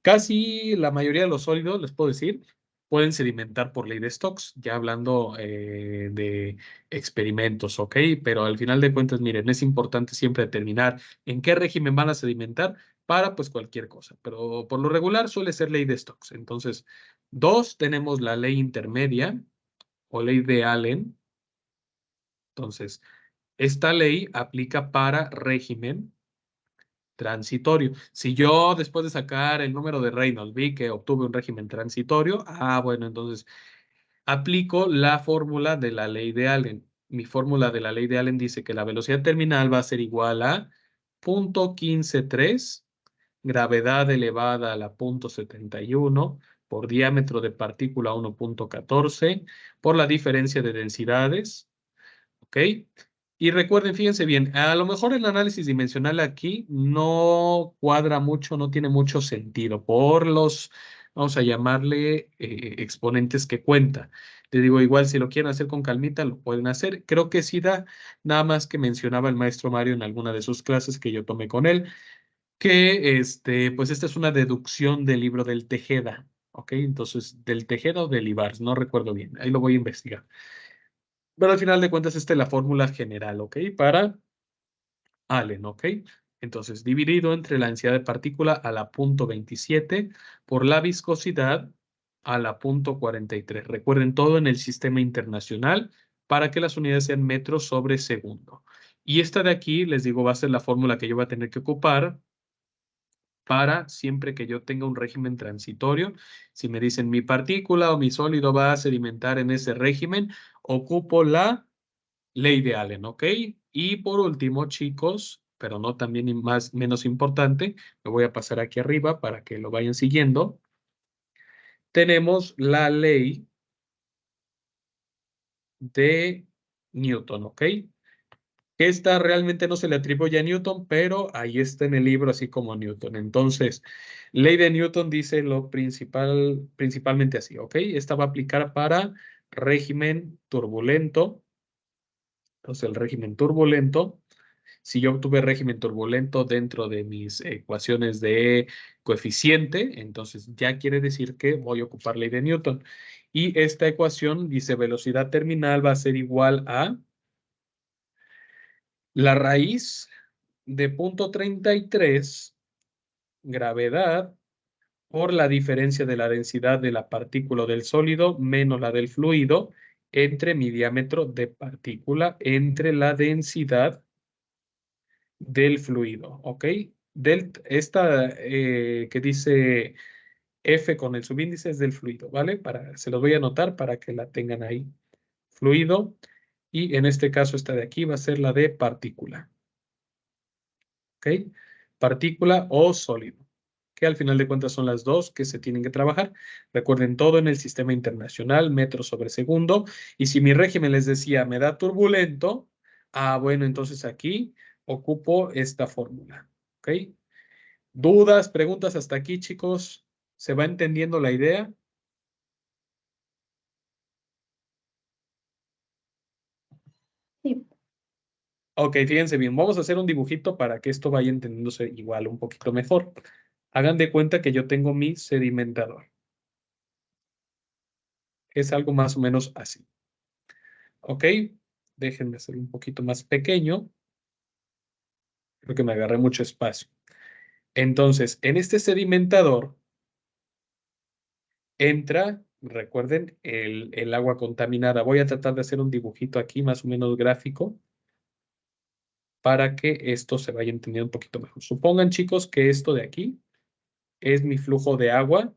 Casi la mayoría de los sólidos, les puedo decir, pueden sedimentar por ley de Stokes, ya hablando de experimentos, ¿ok? Pero al final de cuentas, miren, es importante siempre determinar en qué régimen van a sedimentar para pues cualquier cosa, pero por lo regular suele ser ley de Stokes. Entonces, dos, tenemos la ley intermedia o ley de Allen. Entonces, esta ley aplica para régimen transitorio. Si yo después de sacar el número de Reynolds vi que obtuve un régimen transitorio, bueno, entonces aplico la fórmula de la ley de Allen. Mi fórmula de la ley de Allen dice que la velocidad terminal va a ser igual a 0.153 gravedad elevada a la 0.71, por diámetro de partícula 1.14, por la diferencia de densidades, ¿ok? Y recuerden, fíjense bien, a lo mejor el análisis dimensional aquí no cuadra mucho, no tiene mucho sentido por los, vamos a llamarle, exponentes que cuenta. Te digo, igual si lo quieren hacer con calmita, lo pueden hacer. Creo que sí da, nada más que mencionaba el maestro Mario en alguna de sus clases que yo tomé con él, que pues esta es una deducción del libro del Tejeda, ¿ok? Entonces, del Tejeda o del Ibars, no recuerdo bien, ahí lo voy a investigar. Pero al final de cuentas, esta es la fórmula general, ¿ok? Para Allen, ¿ok? Entonces, dividido entre la densidad de partícula a la 0.27 por la viscosidad a la 0.43. Recuerden todo en el sistema internacional para que las unidades sean metros sobre segundo. Y esta de aquí, les digo, va a ser la fórmula que yo voy a tener que ocupar para siempre que yo tenga un régimen transitorio. Si me dicen mi partícula o mi sólido va a sedimentar en ese régimen, ocupo la ley de Allen, ¿ok? Y por último, chicos, pero no también menos importante, me voy a pasar aquí arriba para que lo vayan siguiendo. Tenemos la ley de Newton, ¿ok? Esta realmente no se le atribuye a Newton, pero ahí está en el libro así como Newton. Entonces, ley de Newton dice lo principalmente así, ¿ok? Esta va a aplicar para régimen turbulento. Entonces, el régimen turbulento, si yo obtuve régimen turbulento dentro de mis ecuaciones de coeficiente, entonces ya quiere decir que voy a ocupar ley de Newton. Y esta ecuación dice velocidad terminal va a ser igual a la raíz de 0.33 gravedad por la diferencia de la densidad de la partícula o del sólido menos la del fluido entre mi diámetro de partícula entre la densidad del fluido, ¿ok? Esta que dice F con el subíndice es del fluido, ¿vale? Se los voy a anotar para que la tengan ahí. Fluido. Y en este caso esta de aquí va a ser la de partícula. ¿Ok? Partícula o sólido, que al final de cuentas son las dos que se tienen que trabajar. Recuerden todo en el sistema internacional, metros sobre segundo. Y si mi régimen les decía me da turbulento, bueno, entonces aquí ocupo esta fórmula. ¿Ok? ¿Dudas, preguntas hasta aquí, chicos? ¿Se va entendiendo la idea? Sí. Ok, fíjense bien, vamos a hacer un dibujito para que esto vaya entendiéndose igual un poquito mejor. Hagan de cuenta que yo tengo mi sedimentador. Es algo más o menos así. Ok, déjenme hacer un poquito más pequeño. Creo que me agarré mucho espacio. Entonces, en este sedimentador entra, recuerden, el agua contaminada. Voy a tratar de hacer un dibujito aquí más o menos gráfico para que esto se vaya entendiendo un poquito mejor. Supongan, chicos, que esto de aquí es mi flujo de agua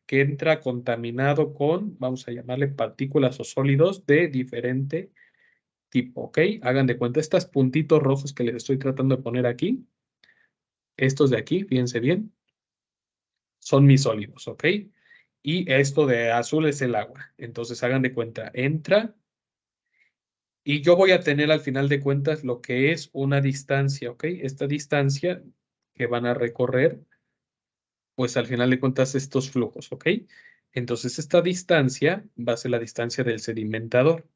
que entra contaminado con, vamos a llamarle partículas o sólidos de diferente tipo, ¿ok? Hagan de cuenta, estos puntitos rojos que les estoy tratando de poner aquí, estos de aquí, fíjense bien, son mis sólidos, ¿ok? Y esto de azul es el agua. Entonces hagan de cuenta, entra y yo voy a tener al final de cuentas lo que es una distancia, ¿ok? Esta distancia que van a recorrer, pues al final de cuentas estos flujos, ¿ok? Entonces esta distancia va a ser la distancia del sedimentador,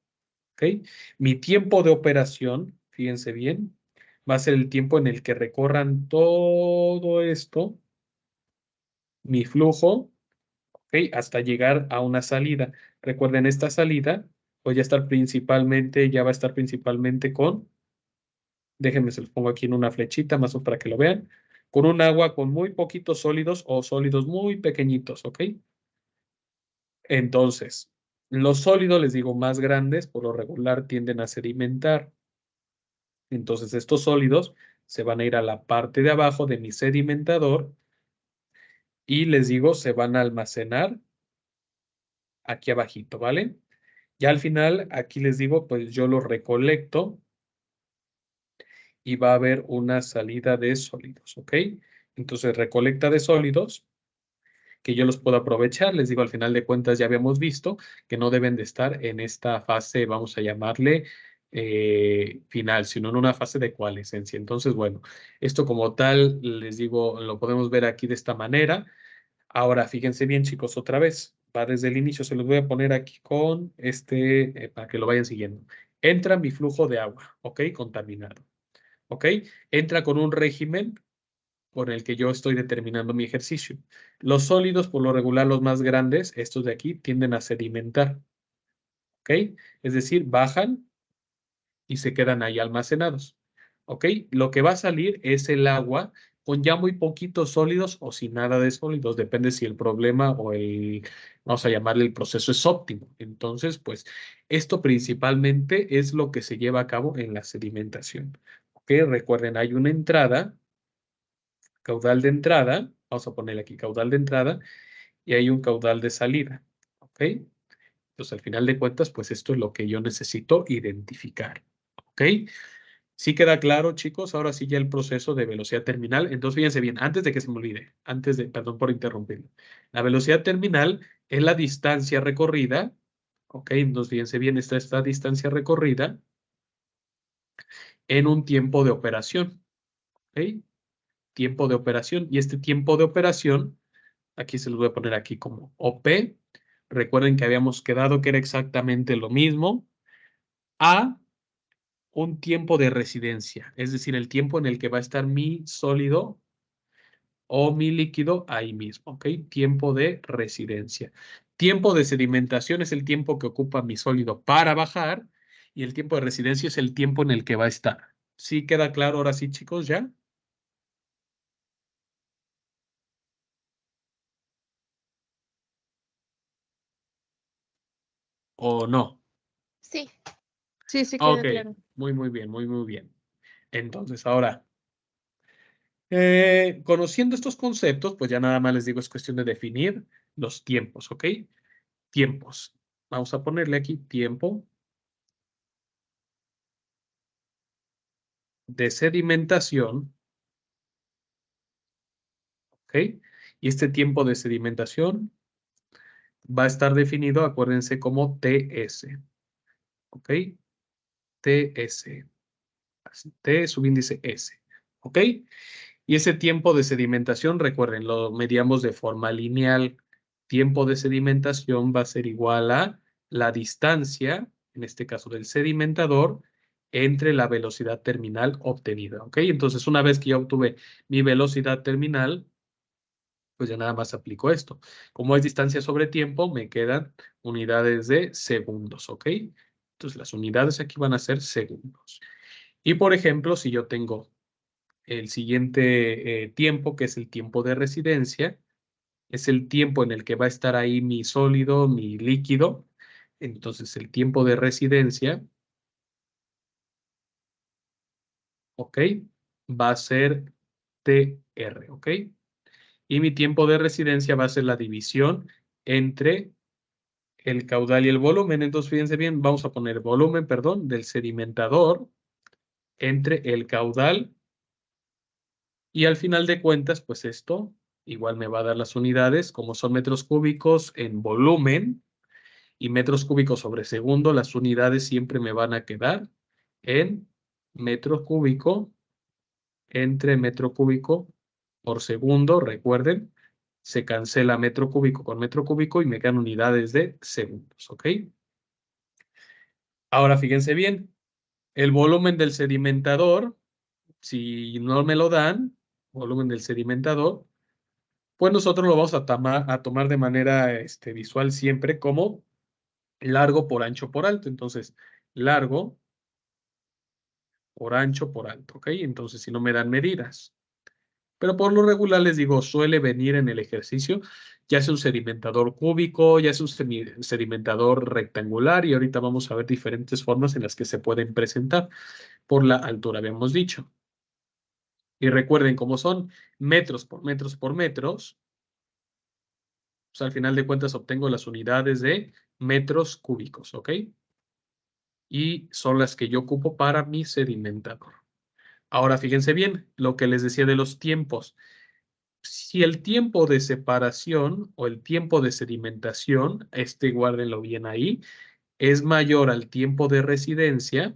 ¿ok? Mi tiempo de operación, fíjense bien, va a ser el tiempo en el que recorran todo esto, mi flujo, ¿ok? Hasta llegar a una salida. Recuerden, esta salida pues ya va a estar principalmente con, déjenme se los pongo aquí en una flechita más o para que lo vean, con un agua con muy poquitos sólidos o sólidos muy pequeñitos, ¿ok? Entonces, los sólidos, les digo, más grandes, por lo regular tienden a sedimentar. Entonces, estos sólidos se van a ir a la parte de abajo de mi sedimentador y les digo, se van a almacenar aquí abajito, ¿vale? Ya al final, aquí les digo, pues yo lo recolecto y va a haber una salida de sólidos, ¿ok? Entonces, recolecta de sólidos que yo los puedo aprovechar. Les digo, al final de cuentas ya habíamos visto que no deben de estar en esta fase, vamos a llamarle final, sino en una fase de coalescencia. Entonces, bueno, esto como tal, les digo, lo podemos ver aquí de esta manera. Ahora, fíjense bien, chicos, otra vez, va desde el inicio, se los voy a poner aquí con para que lo vayan siguiendo. Entra mi flujo de agua, ¿ok? Contaminado, ¿ok? Entra con un régimen con el que yo estoy determinando mi ejercicio. Los sólidos, por lo regular, los más grandes, estos de aquí, tienden a sedimentar, ¿ok? Es decir, bajan y se quedan ahí almacenados, ¿ok? Lo que va a salir es el agua con ya muy poquitos sólidos o sin nada de sólidos, depende si el problema o vamos a llamarle el proceso es óptimo. Entonces, pues, esto principalmente es lo que se lleva a cabo en la sedimentación, ¿ok? Recuerden, hay una entrada, caudal de entrada, vamos a ponerle aquí caudal de entrada, y hay un caudal de salida, ¿ok? Entonces, al final de cuentas, pues esto es lo que yo necesito identificar, ¿ok? Sí queda claro, chicos, ahora sí ya el proceso de velocidad terminal. Entonces, fíjense bien, antes de que se me olvide, perdón por interrumpirlo. La velocidad terminal es la distancia recorrida, ¿ok? Entonces, fíjense bien, esta distancia recorrida en un tiempo de operación, ¿ok? Tiempo de operación. Y este tiempo de operación, aquí se los voy a poner aquí como OP. Recuerden que habíamos quedado que era exactamente lo mismo a un tiempo de residencia, es decir, el tiempo en el que va a estar mi sólido o mi líquido ahí mismo, ¿ok? Tiempo de residencia. Tiempo de sedimentación es el tiempo que ocupa mi sólido para bajar y el tiempo de residencia es el tiempo en el que va a estar. ¿Sí queda claro ahora sí, chicos, ya? ¿O no? Sí, sí, sí Ok, queda claro. muy bien, muy bien. Entonces, ahora, conociendo estos conceptos, pues ya nada más les digo, es cuestión de definir los tiempos, ¿ok? Tiempos. Vamos a ponerle aquí tiempo de sedimentación, ¿ok? Y este tiempo de sedimentación va a estar definido, acuérdense, como TS, ¿ok? TS, T subíndice S, ¿ok? Y ese tiempo de sedimentación, recuerden, lo medíamos de forma lineal. Tiempo de sedimentación va a ser igual a la distancia, en este caso del sedimentador, entre la velocidad terminal obtenida, ¿ok? Entonces, una vez que ya obtuve mi velocidad terminal, pues ya nada más aplico esto. Como es distancia sobre tiempo, me quedan unidades de segundos, ¿ok? Entonces, las unidades aquí van a ser segundos. Y, por ejemplo, si yo tengo el siguiente tiempo, que es el tiempo de residencia, es el tiempo en el que va a estar ahí mi sólido, mi líquido. Entonces, el tiempo de residencia, ¿ok? Va a ser TR, ¿ok? Y mi tiempo de residencia va a ser la división entre el caudal y el volumen. Entonces, fíjense bien, vamos a poner volumen, perdón, del sedimentador entre el caudal y al final de cuentas, pues esto igual me va a dar las unidades, como son metros cúbicos en volumen y metros cúbicos sobre segundo, las unidades siempre me van a quedar en metro cúbico entre metro cúbico por segundo. Recuerden, se cancela metro cúbico con metro cúbico y me quedan unidades de segundos, ¿ok? Ahora fíjense bien, el volumen del sedimentador, si no me lo dan, volumen del sedimentador, pues nosotros lo vamos a tomar de manera visual siempre como largo por ancho por alto. Entonces, largo por ancho por alto, ¿ok? Entonces, si no me dan medidas. Pero por lo regular les digo, suele venir en el ejercicio, ya sea un sedimentador cúbico, ya sea un sedimentador rectangular, y ahorita vamos a ver diferentes formas en las que se pueden presentar por la altura, habíamos dicho. Y recuerden cómo son metros por metros por metros, pues al final de cuentas obtengo las unidades de metros cúbicos, ¿ok? Y son las que yo ocupo para mi sedimentador. Ahora fíjense bien lo que les decía de los tiempos. Si el tiempo de separación o el tiempo de sedimentación, guárdenlo bien ahí, es mayor al tiempo de residencia,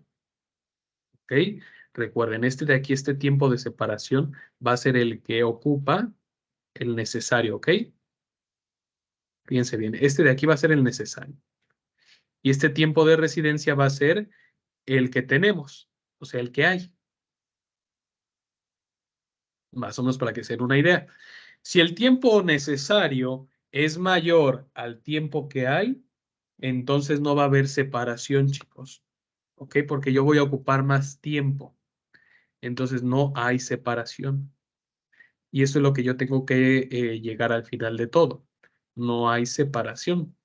¿ok? Recuerden, de aquí, este tiempo de separación va a ser el que ocupa el necesario, ¿ok? Fíjense bien, de aquí va a ser el necesario. Y este tiempo de residencia va a ser el que tenemos, o sea, el que hay. Más o menos para que se den una idea. Si el tiempo necesario es mayor al tiempo que hay, entonces no va a haber separación, chicos. ¿Ok? Porque yo voy a ocupar más tiempo. Entonces no hay separación. Y eso es lo que yo tengo que llegar al final de todo. No hay separación.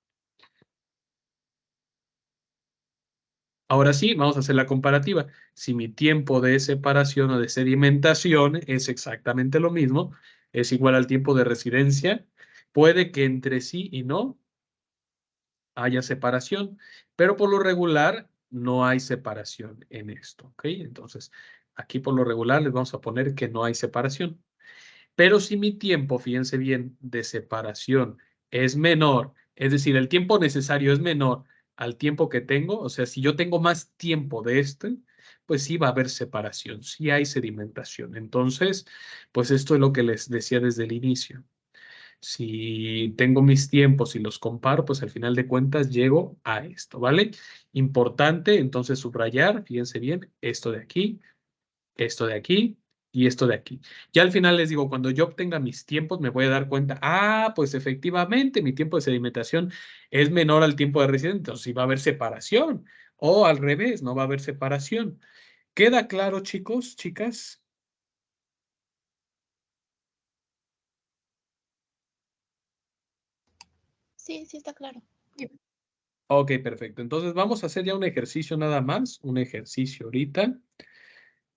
Ahora sí, vamos a hacer la comparativa. Si mi tiempo de separación o de sedimentación es exactamente lo mismo, es igual al tiempo de residencia, puede que entre sí y no haya separación, pero por lo regular no hay separación en esto, ¿ok? Entonces, aquí por lo regular les vamos a poner que no hay separación. Pero si mi tiempo, fíjense bien, de separación es menor, es decir, el tiempo necesario es menor al tiempo que tengo, o sea, si yo tengo más tiempo de pues sí va a haber separación, sí hay sedimentación. Entonces, pues esto es lo que les decía desde el inicio. Si tengo mis tiempos y los comparo, pues al final de cuentas llego a esto, ¿vale? Importante, entonces subrayar, fíjense bien, esto de aquí y esto de aquí. Ya al final les digo, cuando yo obtenga mis tiempos, me voy a dar cuenta, pues efectivamente mi tiempo de sedimentación es menor al tiempo de residencia, entonces sí va a haber separación. O al revés, no va a haber separación. ¿Queda claro, chicos, chicas? Sí, sí está claro. Ok, perfecto. Entonces vamos a hacer ya un ejercicio nada más, un ejercicio ahorita.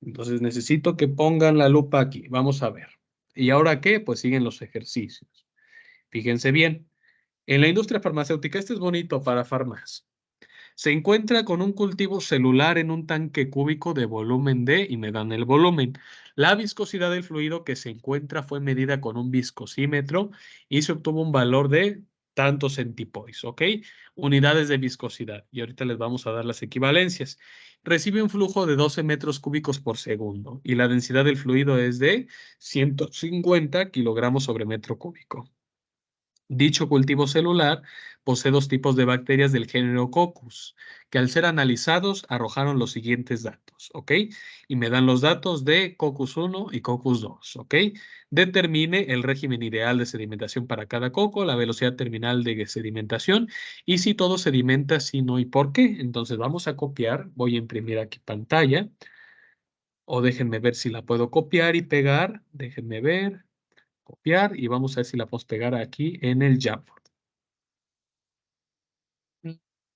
Entonces necesito que pongan la lupa aquí. Vamos a ver. ¿Y ahora qué? Pues siguen los ejercicios. Fíjense bien. En la industria farmacéutica, este es bonito para farmacia. Se encuentra con un cultivo celular en un tanque cúbico de volumen D y me dan el volumen. La viscosidad del fluido que se encuentra fue medida con un viscosímetro y se obtuvo un valor de tantos centipoise, ¿ok? Unidades de viscosidad. Y ahorita les vamos a dar las equivalencias. Recibe un flujo de 12 metros cúbicos por segundo y la densidad del fluido es de 150 kilogramos sobre metro cúbico. Dicho cultivo celular posee dos tipos de bacterias del género Coccus, que al ser analizados arrojaron los siguientes datos, ¿ok? Y me dan los datos de Coccus 1 y Coccus 2, ¿ok? Determine el régimen ideal de sedimentación para cada coco, la velocidad terminal de sedimentación y si todo sedimenta, si no y por qué. Entonces vamos a copiar, voy a imprimir aquí pantalla o déjenme ver si la puedo copiar y pegar, déjenme ver, copiar y vamos a ver si la podemos pegar aquí en el Jamboard.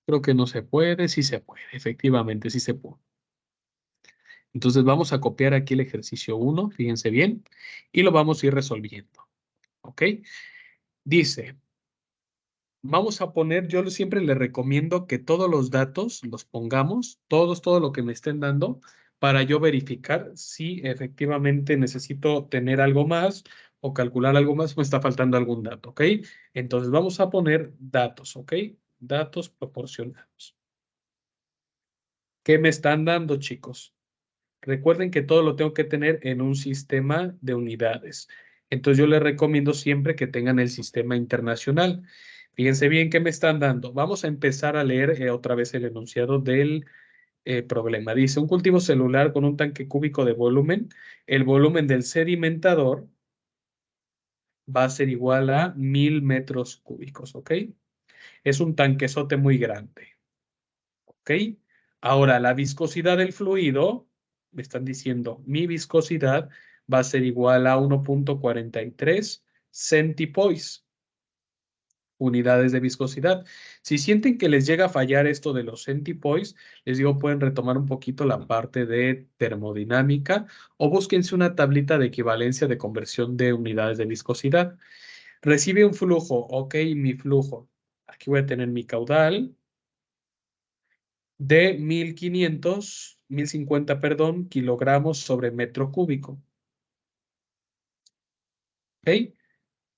Creo que no se puede, sí se puede, efectivamente sí se puede. Entonces vamos a copiar aquí el ejercicio 1, fíjense bien, y lo vamos a ir resolviendo. ¿Ok? Dice, vamos a poner, yo siempre le recomiendo que todos los datos los pongamos, todo lo que me estén dando, para yo verificar si efectivamente necesito tener algo más o calcular algo más, me está faltando algún dato, ¿ok? Entonces vamos a poner datos, ¿ok? Datos proporcionados. ¿Qué me están dando, chicos? Recuerden que todo lo tengo que tener en un sistema de unidades. Entonces yo les recomiendo siempre que tengan el sistema internacional. Fíjense bien qué me están dando. Vamos a empezar a leer otra vez el enunciado del problema. Dice, un cultivo celular con un tanque cúbico de volumen. El volumen del sedimentador va a ser igual a 1000 metros cúbicos, ¿ok? Es un tanquezote muy grande. ¿Ok? Ahora, la viscosidad del fluido, me están diciendo, mi viscosidad va a ser igual a 1.43 centipoise, unidades de viscosidad. Si sienten que les llega a fallar esto de los centipoise, les digo, pueden retomar un poquito la parte de termodinámica o búsquense una tablita de equivalencia de conversión de unidades de viscosidad. Recibe un flujo, ok, mi flujo. Aquí voy a tener mi caudal de 1050, perdón, kilogramos sobre metro cúbico. ¿Ok?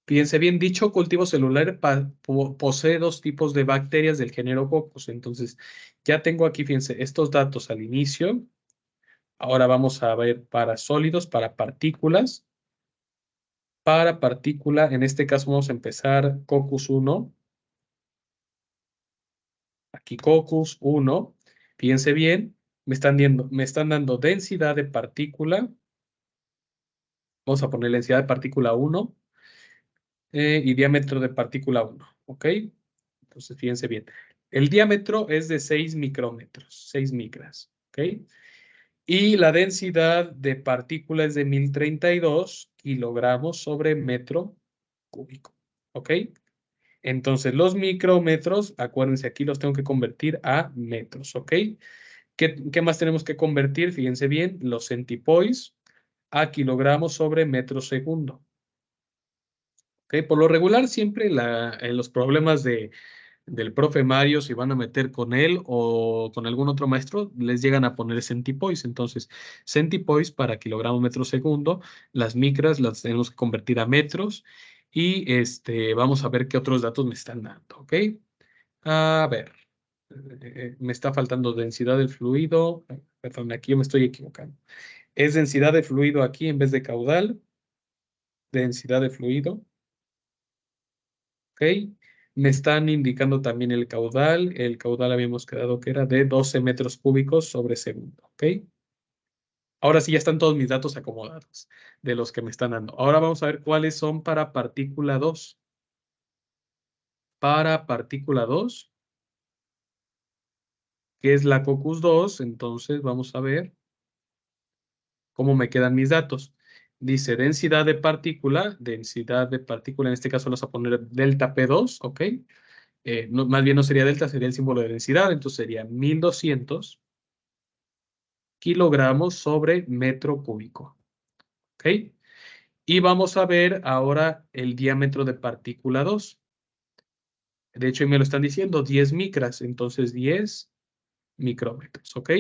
Fíjense bien, dicho cultivo celular posee dos tipos de bacterias del género Coccus. Entonces, ya tengo aquí, fíjense, estos datos al inicio. Ahora vamos a ver para sólidos, para partículas. Para partícula, en este caso vamos a empezar Coccus 1. Aquí Coccus 1. Fíjense bien, me están dando densidad de partícula. Vamos a poner densidad de partícula 1 y diámetro de partícula 1. ¿Ok? Entonces, fíjense bien. El diámetro es de 6 micrómetros, 6 micras. ¿Ok? Y la densidad de partícula es de 1032 kilogramos sobre metro cúbico. ¿Ok? Entonces, los micrómetros, acuérdense, aquí los tengo que convertir a metros. ¿Ok? ¿Qué más tenemos que convertir? Fíjense bien, los centipoise a kilogramos sobre metro segundo. ¿Ok? Por lo regular, siempre en los problemas del profe Mario, si van a meter con él o con algún otro maestro, les llegan a poner centipoise. Entonces, centipoise para kilogramo metro segundo, las micras las tenemos que convertir a metros y vamos a ver qué otros datos me están dando, ¿ok? A ver, me está faltando densidad del fluido. Perdón, aquí yo me estoy equivocando. Es densidad de fluido aquí en vez de caudal. Densidad de fluido. ¿Ok? Me están indicando también el caudal. El caudal habíamos quedado que era de 12 metros cúbicos sobre segundo. ¿Ok? Ahora sí ya están todos mis datos acomodados de los que me están dando. Ahora vamos a ver cuáles son para partícula 2. Para partícula 2, que es la Coccus 2, entonces vamos a ver cómo me quedan mis datos. Dice densidad de partícula, en este caso vamos a poner delta P2, ¿ok? Más bien no sería delta, sería el símbolo de densidad, entonces sería 1200 kilogramos sobre metro cúbico. ¿Ok? Y vamos a ver ahora el diámetro de partícula 2. De hecho, me lo están diciendo 10 micras, entonces 10 micrómetros. ¿Ok?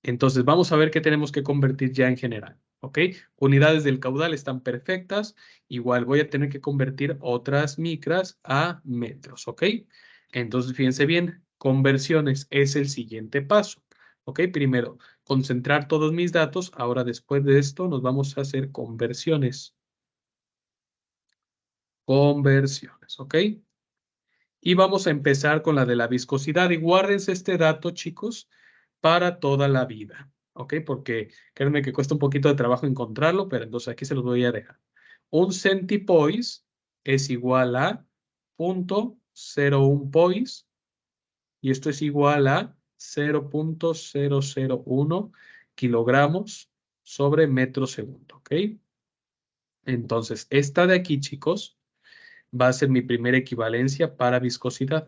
Entonces vamos a ver qué tenemos que convertir ya en general. ¿Ok? Unidades del caudal están perfectas. Igual voy a tener que convertir otras micras a metros. ¿Ok? Entonces fíjense bien, conversiones es el siguiente paso. ¿Ok? Primero, concentrar todos mis datos. Ahora después de esto nos vamos a hacer conversiones. Conversiones. ¿Ok? Y vamos a empezar con la de la viscosidad. Y guárdense este dato, chicos, para toda la vida. ¿Ok? Porque créanme que cuesta un poquito de trabajo encontrarlo, pero entonces aquí se los voy a dejar. Un centipoise es igual a 0.01 poise y esto es igual a 0.001 kilogramos sobre metro segundo. ¿Ok? Entonces, esta de aquí, chicos, va a ser mi primera equivalencia para viscosidad.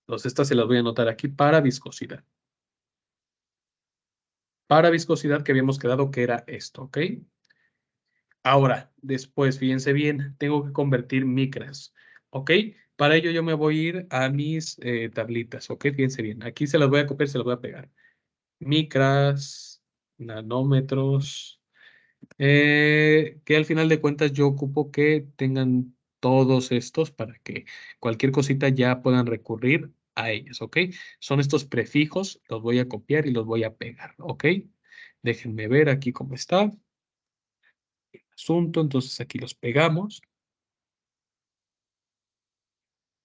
Entonces, estas se las voy a anotar aquí para viscosidad. Para viscosidad que habíamos quedado que era esto, ¿ok? Ahora, después, fíjense bien, tengo que convertir micras, ¿ok? Para ello yo me voy a ir a mis tablitas, ¿ok? Fíjense bien, aquí se las voy a copiar, se las voy a pegar. Micras, nanómetros, que al final de cuentas yo ocupo que tengan todos estos para que cualquier cosita ya puedan recurrir a ellos, ¿ok? Son estos prefijos, los voy a copiar y los voy a pegar, ¿ok? Déjenme ver aquí cómo está el asunto, entonces aquí los pegamos.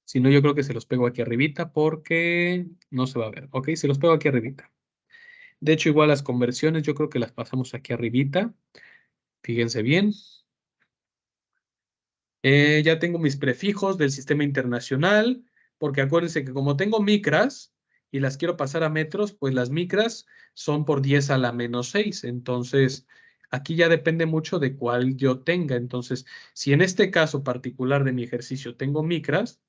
Si no, yo creo que se los pego aquí arribita porque no se va a ver, ¿ok? Se los pego aquí arribita. De hecho, igual las conversiones yo creo que las pasamos aquí arribita. Fíjense bien. Ya tengo mis prefijos del sistema internacional, porque acuérdense que como tengo micras y las quiero pasar a metros, pues las micras son por 10 a la menos 6. Entonces, aquí ya depende mucho de cuál yo tenga. Entonces, si en este caso particular de mi ejercicio tengo micras,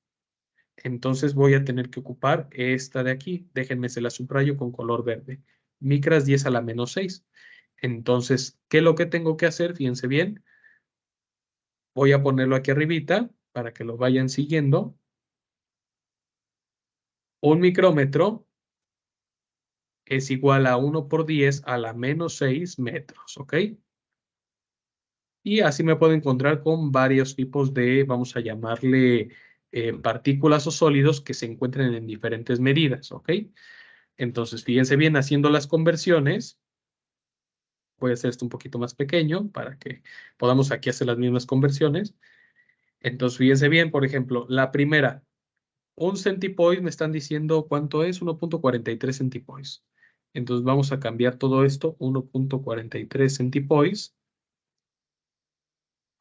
entonces voy a tener que ocupar esta de aquí. Déjenme, se la subrayo con color verde. Micras 10 a la menos 6. Entonces, ¿qué es lo que tengo que hacer? Fíjense bien. Voy a ponerlo aquí arribita para que lo vayan siguiendo. Un micrómetro es igual a 1 por 10 a la menos 6 metros, ¿ok? Y así me puedo encontrar con varios tipos de, vamos a llamarle, partículas o sólidos que se encuentren en diferentes medidas, ¿ok? Entonces, fíjense bien, haciendo las conversiones, voy a hacer esto un poquito más pequeño para que podamos aquí hacer las mismas conversiones. Entonces, fíjense bien, por ejemplo, la primera, un centipoise me están diciendo cuánto es, 1.43 centipoise. Entonces, vamos a cambiar todo esto, 1.43 centipoise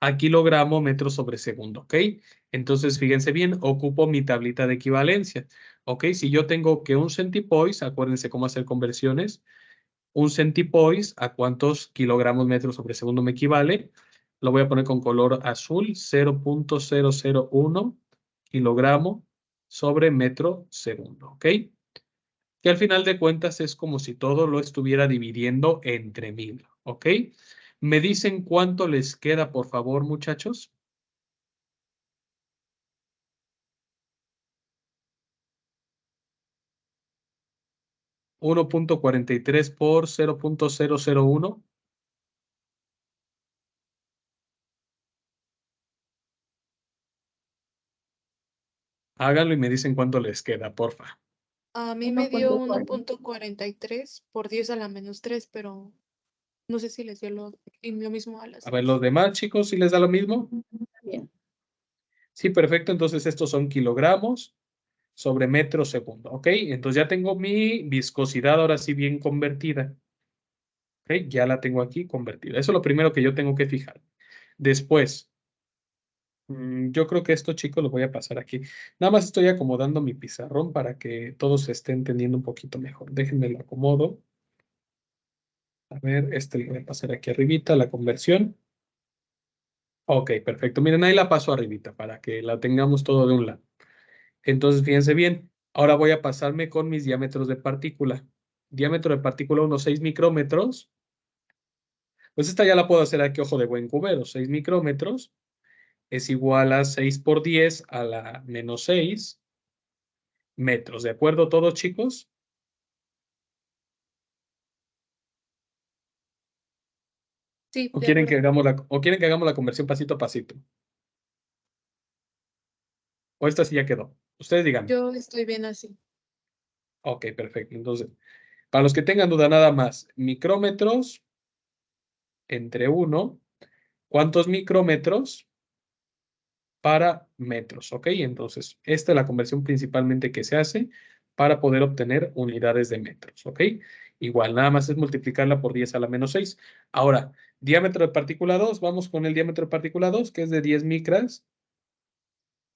a kilogramo metro sobre segundo, ¿ok? Entonces, fíjense bien, ocupo mi tablita de equivalencia, ¿ok? Si yo tengo que un centipoise, acuérdense cómo hacer conversiones, un centipoise, ¿a cuántos kilogramos metro sobre segundo me equivale? Lo voy a poner con color azul, 0.001 kilogramo sobre metro segundo, ¿ok? Que al final de cuentas es como si todo lo estuviera dividiendo entre 1000, ¿ok? ¿Me dicen cuánto les queda, por favor, muchachos? 1.43 por 0.001. Háganlo y me dicen cuánto les queda, porfa. A mí me dio 1.40. 1.43 por 10 a la menos 3, pero no sé si les dio lo mismo a las A ver, los demás. demás, chicos, ¿si les da lo mismo? Bien. Sí, perfecto. Entonces, estos son kilogramos sobre metro segundo, ¿ok? Entonces, ya tengo mi viscosidad ahora sí bien convertida. ¿Ok? Ya la tengo aquí convertida. Eso es lo primero que yo tengo que fijar. Después, yo creo que esto, chicos, lo voy a pasar aquí. Nada más estoy acomodando mi pizarrón para que todos se estén entendiendo un poquito mejor. Déjenme lo acomodo. A ver, este lo voy a pasar aquí arribita, la conversión. Ok, perfecto. Miren, ahí la paso arribita para que la tengamos todo de un lado. Entonces, fíjense bien. Ahora voy a pasarme con mis diámetros de partícula. Diámetro de partícula, unos 6 micrómetros. Pues esta ya la puedo hacer aquí, ojo de buen cubero. 6 micrómetros es igual a 6 por 10 a la menos 6 metros. ¿De acuerdo todos, chicos? Sí, ¿O de quieren que acuerdo. hagamos la conversión pasito a pasito? ¿O esta sí ya quedó? Ustedes digan. Yo estoy bien así. Ok, perfecto. Entonces, para los que tengan duda nada más, micrómetros entre 1, ¿cuántos micrómetros para metros? ¿Ok? Entonces, esta es la conversión principalmente que se hace para poder obtener unidades de metros. ¿Ok? Igual, nada más es multiplicarla por 10 a la menos 6. Ahora, diámetro de partícula 2, vamos con el diámetro de partícula 2, que es de 10 micras.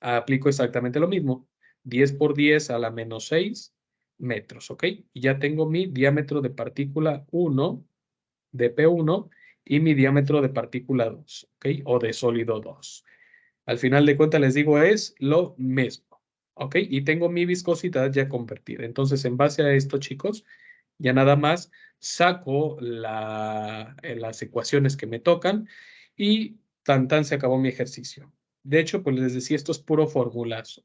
Aplico exactamente lo mismo. 10 por 10 a la menos 6 metros, ¿ok? Y ya tengo mi diámetro de partícula 1 de P1 y mi diámetro de partícula 2, ¿ok? O de sólido 2. Al final de cuentas les digo es lo mismo, ¿ok? Y tengo mi viscosidad ya convertida. Entonces, en base a esto, chicos, ya nada más saco las ecuaciones que me tocan y tan tan se acabó mi ejercicio. De hecho, pues les decía, esto es puro formulazo.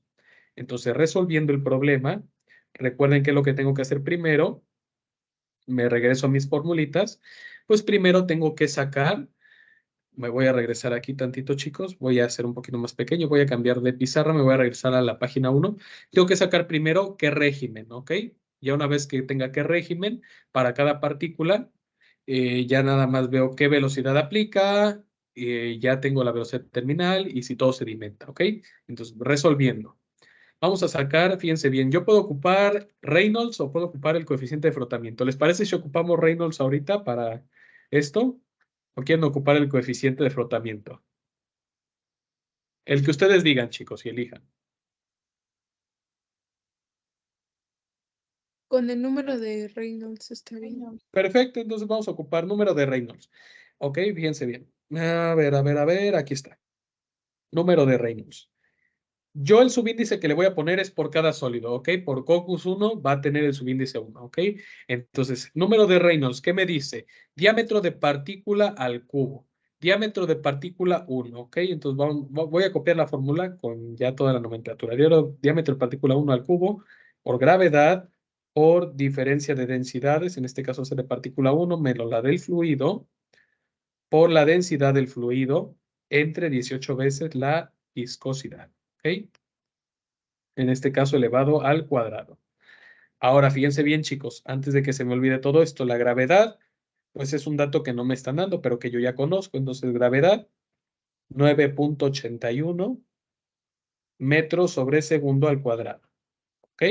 Entonces, resolviendo el problema, recuerden que lo que tengo que hacer primero, me regreso a mis formulitas, pues primero tengo que sacar, me voy a regresar aquí tantito, chicos, voy a hacer un poquito más pequeño, voy a cambiar de pizarra, me voy a regresar a la página 1. Tengo que sacar primero qué régimen, ¿ok? Ya una vez que tenga qué régimen para cada partícula, ya nada más veo qué velocidad aplica, ya tengo la velocidad terminal y si todo sedimenta, ¿ok? Entonces, resolviendo. Vamos a sacar, fíjense bien, yo puedo ocupar Reynolds o puedo ocupar el coeficiente de frotamiento. ¿Les parece si ocupamos Reynolds ahorita para esto? ¿O quieren ocupar el coeficiente de frotamiento? El que ustedes digan, chicos, y elijan. Con el número de Reynolds está bien. Perfecto, entonces vamos a ocupar número de Reynolds. Ok, fíjense bien. A ver, aquí está. Número de Reynolds. Yo el subíndice que le voy a poner es por cada sólido, ¿ok? Por Coccus 1 va a tener el subíndice 1, ¿ok? Entonces, número de Reynolds, ¿qué me dice? Diámetro de partícula al cubo. Diámetro de partícula 1, ¿ok? Entonces voy a copiar la fórmula con ya toda la nomenclatura. Diámetro de partícula 1 al cubo por gravedad, por diferencia de densidades, en este caso es de partícula 1 menos la del fluido, por la densidad del fluido entre 18 veces la viscosidad. ¿Ok? En este caso elevado al cuadrado. Ahora, fíjense bien, chicos, antes de que se me olvide todo esto, la gravedad, pues es un dato que no me están dando, pero que yo ya conozco. Entonces, gravedad, 9.81 metros sobre segundo al cuadrado. ¿Ok?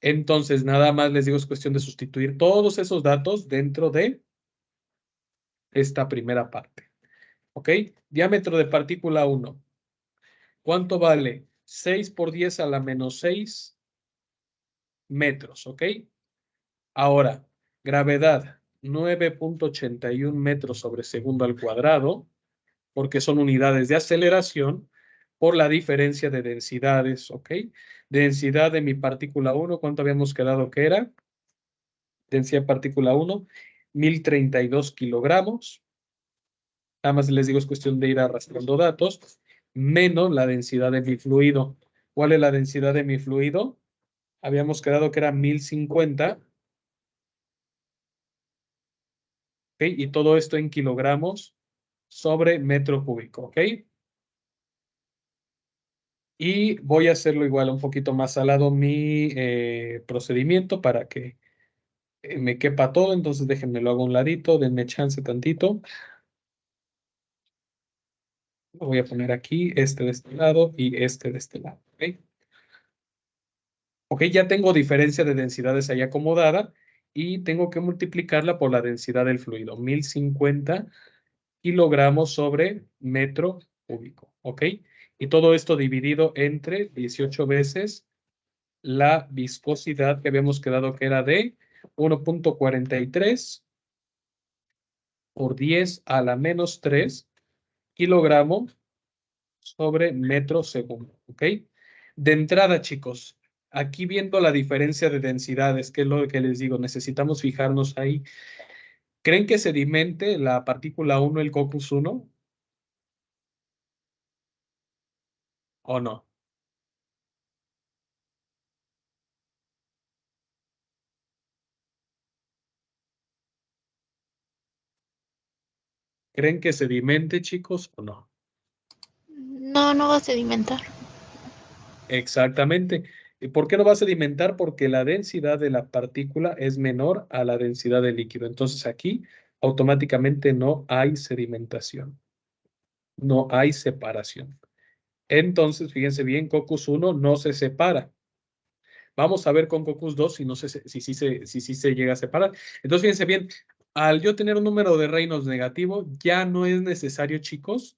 Entonces, nada más les digo, es cuestión de sustituir todos esos datos dentro de esta primera parte. ¿Ok? Diámetro de partícula 1. ¿Cuánto vale? 6 por 10 a la menos 6 metros. ¿Ok? Ahora, gravedad, 9.81 metros sobre segundo al cuadrado, porque son unidades de aceleración, por la diferencia de densidades, ¿ok? Densidad de mi partícula 1, ¿cuánto habíamos quedado que era? Densidad de partícula 1, 1032 kilogramos. Nada más les digo, es cuestión de ir arrastrando datos, menos la densidad de mi fluido. ¿Cuál es la densidad de mi fluido? Habíamos quedado que era 1050. ¿Ok? Y todo esto en kilogramos sobre metro cúbico, ¿ok? Y voy a hacerlo igual un poquito más salado mi procedimiento para que me quepa todo. Entonces déjenme lo hago a un ladito, denme chance tantito. Lo voy a poner aquí, este de este lado y este de este lado, ¿ok? Ok, ya tengo diferencia de densidades ahí acomodada y tengo que multiplicarla por la densidad del fluido, 1050 kilogramos sobre metro cúbico, ¿ok? Y todo esto dividido entre 18 veces la viscosidad que habíamos quedado que era de 1.43 por 10 a la menos 3 kilogramos sobre metro segundo, ¿ok? De entrada, chicos, aquí viendo la diferencia de densidades, que es lo que les digo, necesitamos fijarnos ahí. ¿Creen que sedimente la partícula 1, el Cocos 1? ¿O no? ¿Creen que sedimente, chicos, o no? No, no va a sedimentar. Exactamente. ¿Y por qué no va a sedimentar? Porque la densidad de la partícula es menor a la densidad del líquido. Entonces aquí automáticamente no hay sedimentación, no hay separación. Entonces, fíjense bien, Cocos 1 no se separa. Vamos a ver con Cocos 2 si, no se, si sí se llega a separar. Entonces, fíjense bien, al yo tener un número de Reynolds negativo, ya no es necesario, chicos,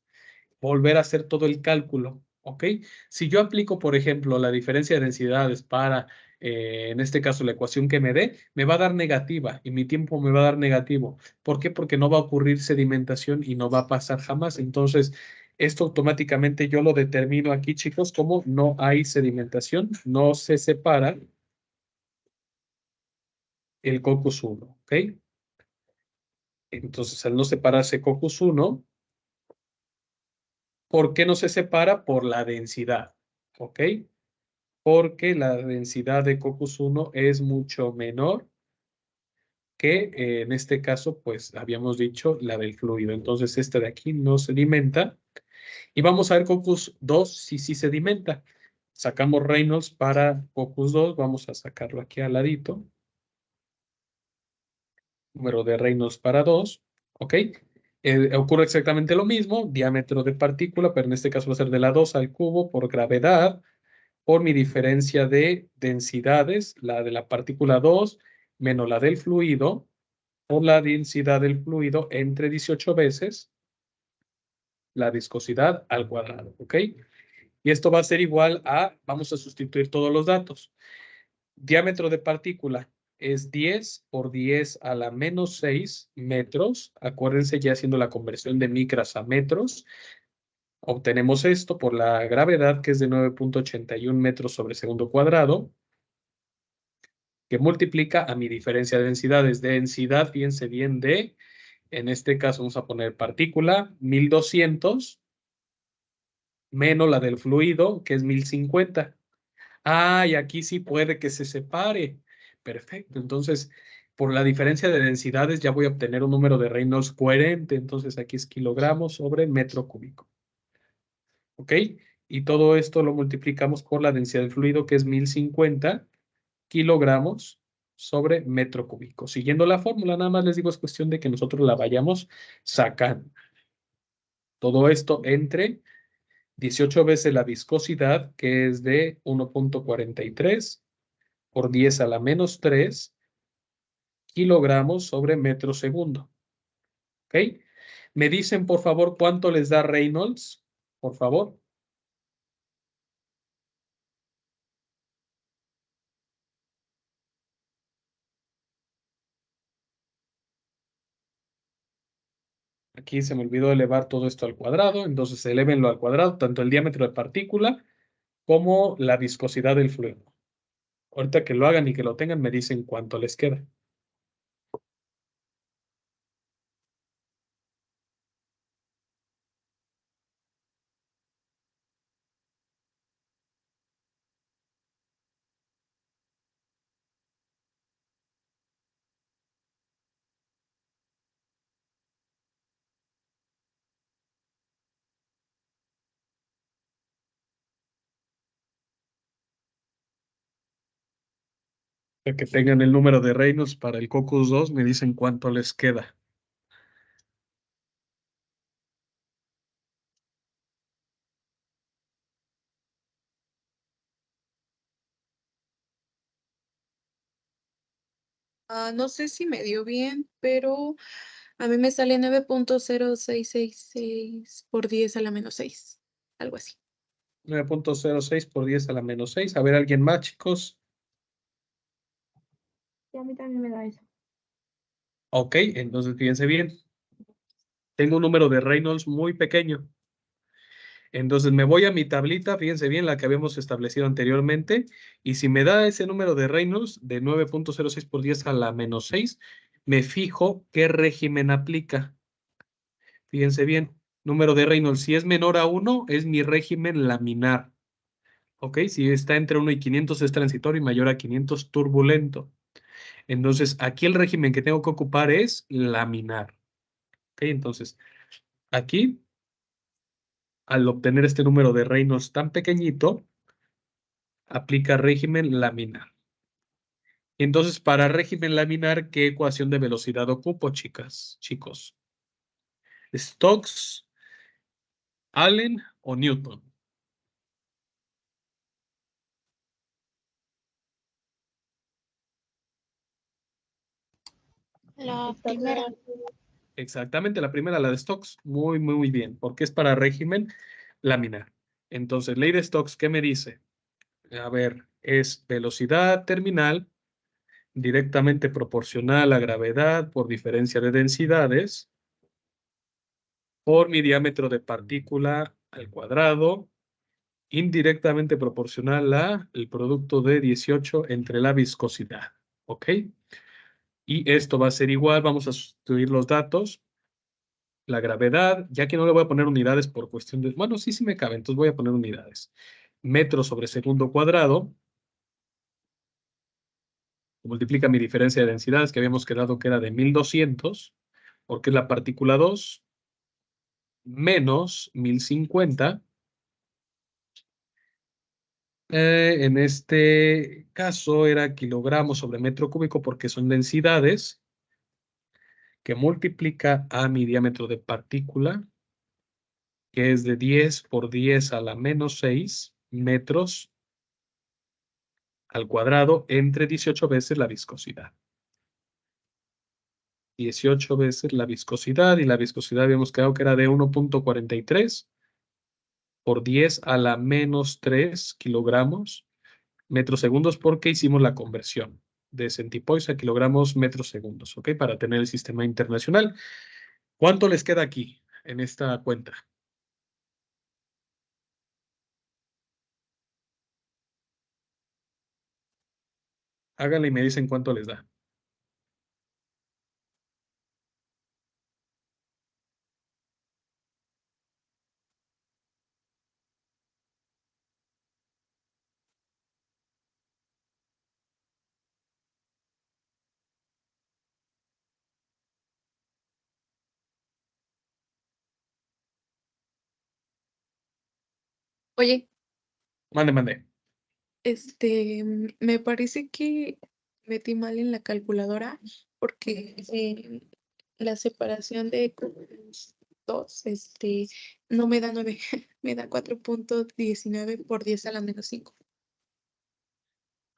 volver a hacer todo el cálculo, ¿ok? Si yo aplico, por ejemplo, la diferencia de densidades para, en este caso, la ecuación que me dé, me va a dar negativa y mi tiempo me va a dar negativo. ¿Por qué? Porque no va a ocurrir sedimentación y no va a pasar jamás. Entonces, esto automáticamente yo lo determino aquí, chicos, como no hay sedimentación, no se separa el Cocos 1, ¿ok? Entonces, al no separarse Cocos 1, ¿por qué no se separa? Por la densidad, ¿ok? Porque la densidad de Cocos 1 es mucho menor que en este caso, pues habíamos dicho la del fluido. Entonces, este de aquí no sedimenta. Y vamos a ver Cocos 2 si sí sedimenta. Sacamos Reynolds para Cocos 2. Vamos a sacarlo aquí al ladito. Número de Reynolds para 2. ¿Ok? Ocurre exactamente lo mismo. Diámetro de partícula, pero en este caso va a ser de la 2 al cubo por gravedad, por mi diferencia de densidades, la de la partícula 2 menos la del fluido, por la densidad del fluido entre 18 veces la viscosidad al cuadrado, ¿ok? Y esto va a ser igual a, vamos a sustituir todos los datos. Diámetro de partícula es 10 por 10 a la menos 6 metros. Acuérdense ya haciendo la conversión de micras a metros. Obtenemos esto por la gravedad, que es de 9.81 metros sobre segundo cuadrado, que multiplica a mi diferencia de densidades. Densidad, fíjense bien, de, en este caso vamos a poner partícula, 1200, menos la del fluido, que es 1050. Ah, y aquí sí puede que se separe. Perfecto. Entonces, Por la diferencia de densidades ya voy a obtener un número de Reynolds coherente. Entonces aquí es kilogramos sobre metro cúbico. ¿Ok? Y todo esto lo multiplicamos por la densidad del fluido, que es 1050 kilogramos sobre metro cúbico. Siguiendo la fórmula, nada más les digo, es cuestión de que nosotros la vayamos sacando. Todo esto entre 18 veces la viscosidad, que es de 1,43 por 10 a la menos 3 kilogramos sobre metro segundo. ¿Ok? Me dicen, por favor, cuánto les da Reynolds, por favor. Aquí se me olvidó elevar todo esto al cuadrado, entonces elévenlo al cuadrado, tanto el diámetro de partícula como la viscosidad del fluido. Ahorita que lo hagan y que lo tengan, me dicen cuánto les queda. Para que tengan el número de Reynolds para el Cocos 2, me dicen cuánto les queda. No sé si me dio bien, pero a mí me sale 9,0666 por 10 a la menos 6, algo así. 9,06 por 10 a la menos 6. A ver, ¿alguien más, chicos? Y a mí también me da eso. Ok, entonces fíjense bien. Tengo un número de Reynolds muy pequeño. Entonces me voy a mi tablita, fíjense bien, la que habíamos establecido anteriormente, y si me da ese número de Reynolds de 9,06 por 10 a la menos 6, me fijo qué régimen aplica. Fíjense bien, número de Reynolds, si es menor a 1, es mi régimen laminar. ¿Ok? Si está entre 1 y 500 es transitorio y mayor a 500 turbulento. Entonces, aquí el régimen que tengo que ocupar es laminar. ¿Ok? Entonces, aquí, al obtener este número de Reynolds tan pequeñito, aplica régimen laminar. Entonces, para régimen laminar, ¿qué ecuación de velocidad ocupo, chicas, chicos? ¿Stokes, Allen o Newton? La primera. Exactamente, la primera, la de Stokes. Muy, muy, muy bien, porque es para régimen laminar. Entonces, ley de Stokes, ¿qué me dice? A ver, es velocidad terminal directamente proporcional a gravedad por diferencia de densidades por mi diámetro de partícula al cuadrado, indirectamente proporcional a el producto de 18 entre la viscosidad. ¿Ok? Y esto va a ser igual, vamos a sustituir los datos. La gravedad, ya que no le voy a poner unidades por cuestión de... Bueno, sí, sí me cabe, entonces voy a poner unidades. Metros sobre segundo cuadrado. Multiplica mi diferencia de densidades, que habíamos quedado que era de 1200, porque es la partícula 2, menos 1050. En este caso era kilogramos sobre metro cúbico, porque son densidades, que multiplica a mi diámetro de partícula, que es de 10 por 10 a la menos 6 metros al cuadrado entre 18 veces la viscosidad. 18 veces la viscosidad, y la viscosidad habíamos quedado que era de 1,43 por 10 a la menos 3 kilogramos metros segundos, porque hicimos la conversión de centipoise a kilogramos metros segundos, ¿ok? Para tener el sistema internacional. ¿Cuánto les queda aquí en esta cuenta? Háganle y me dicen cuánto les da. Oye, Mande. me parece que metí mal en la calculadora porque la separación de dos, no me da 9, me da 4.19 por 10 a la menos 5.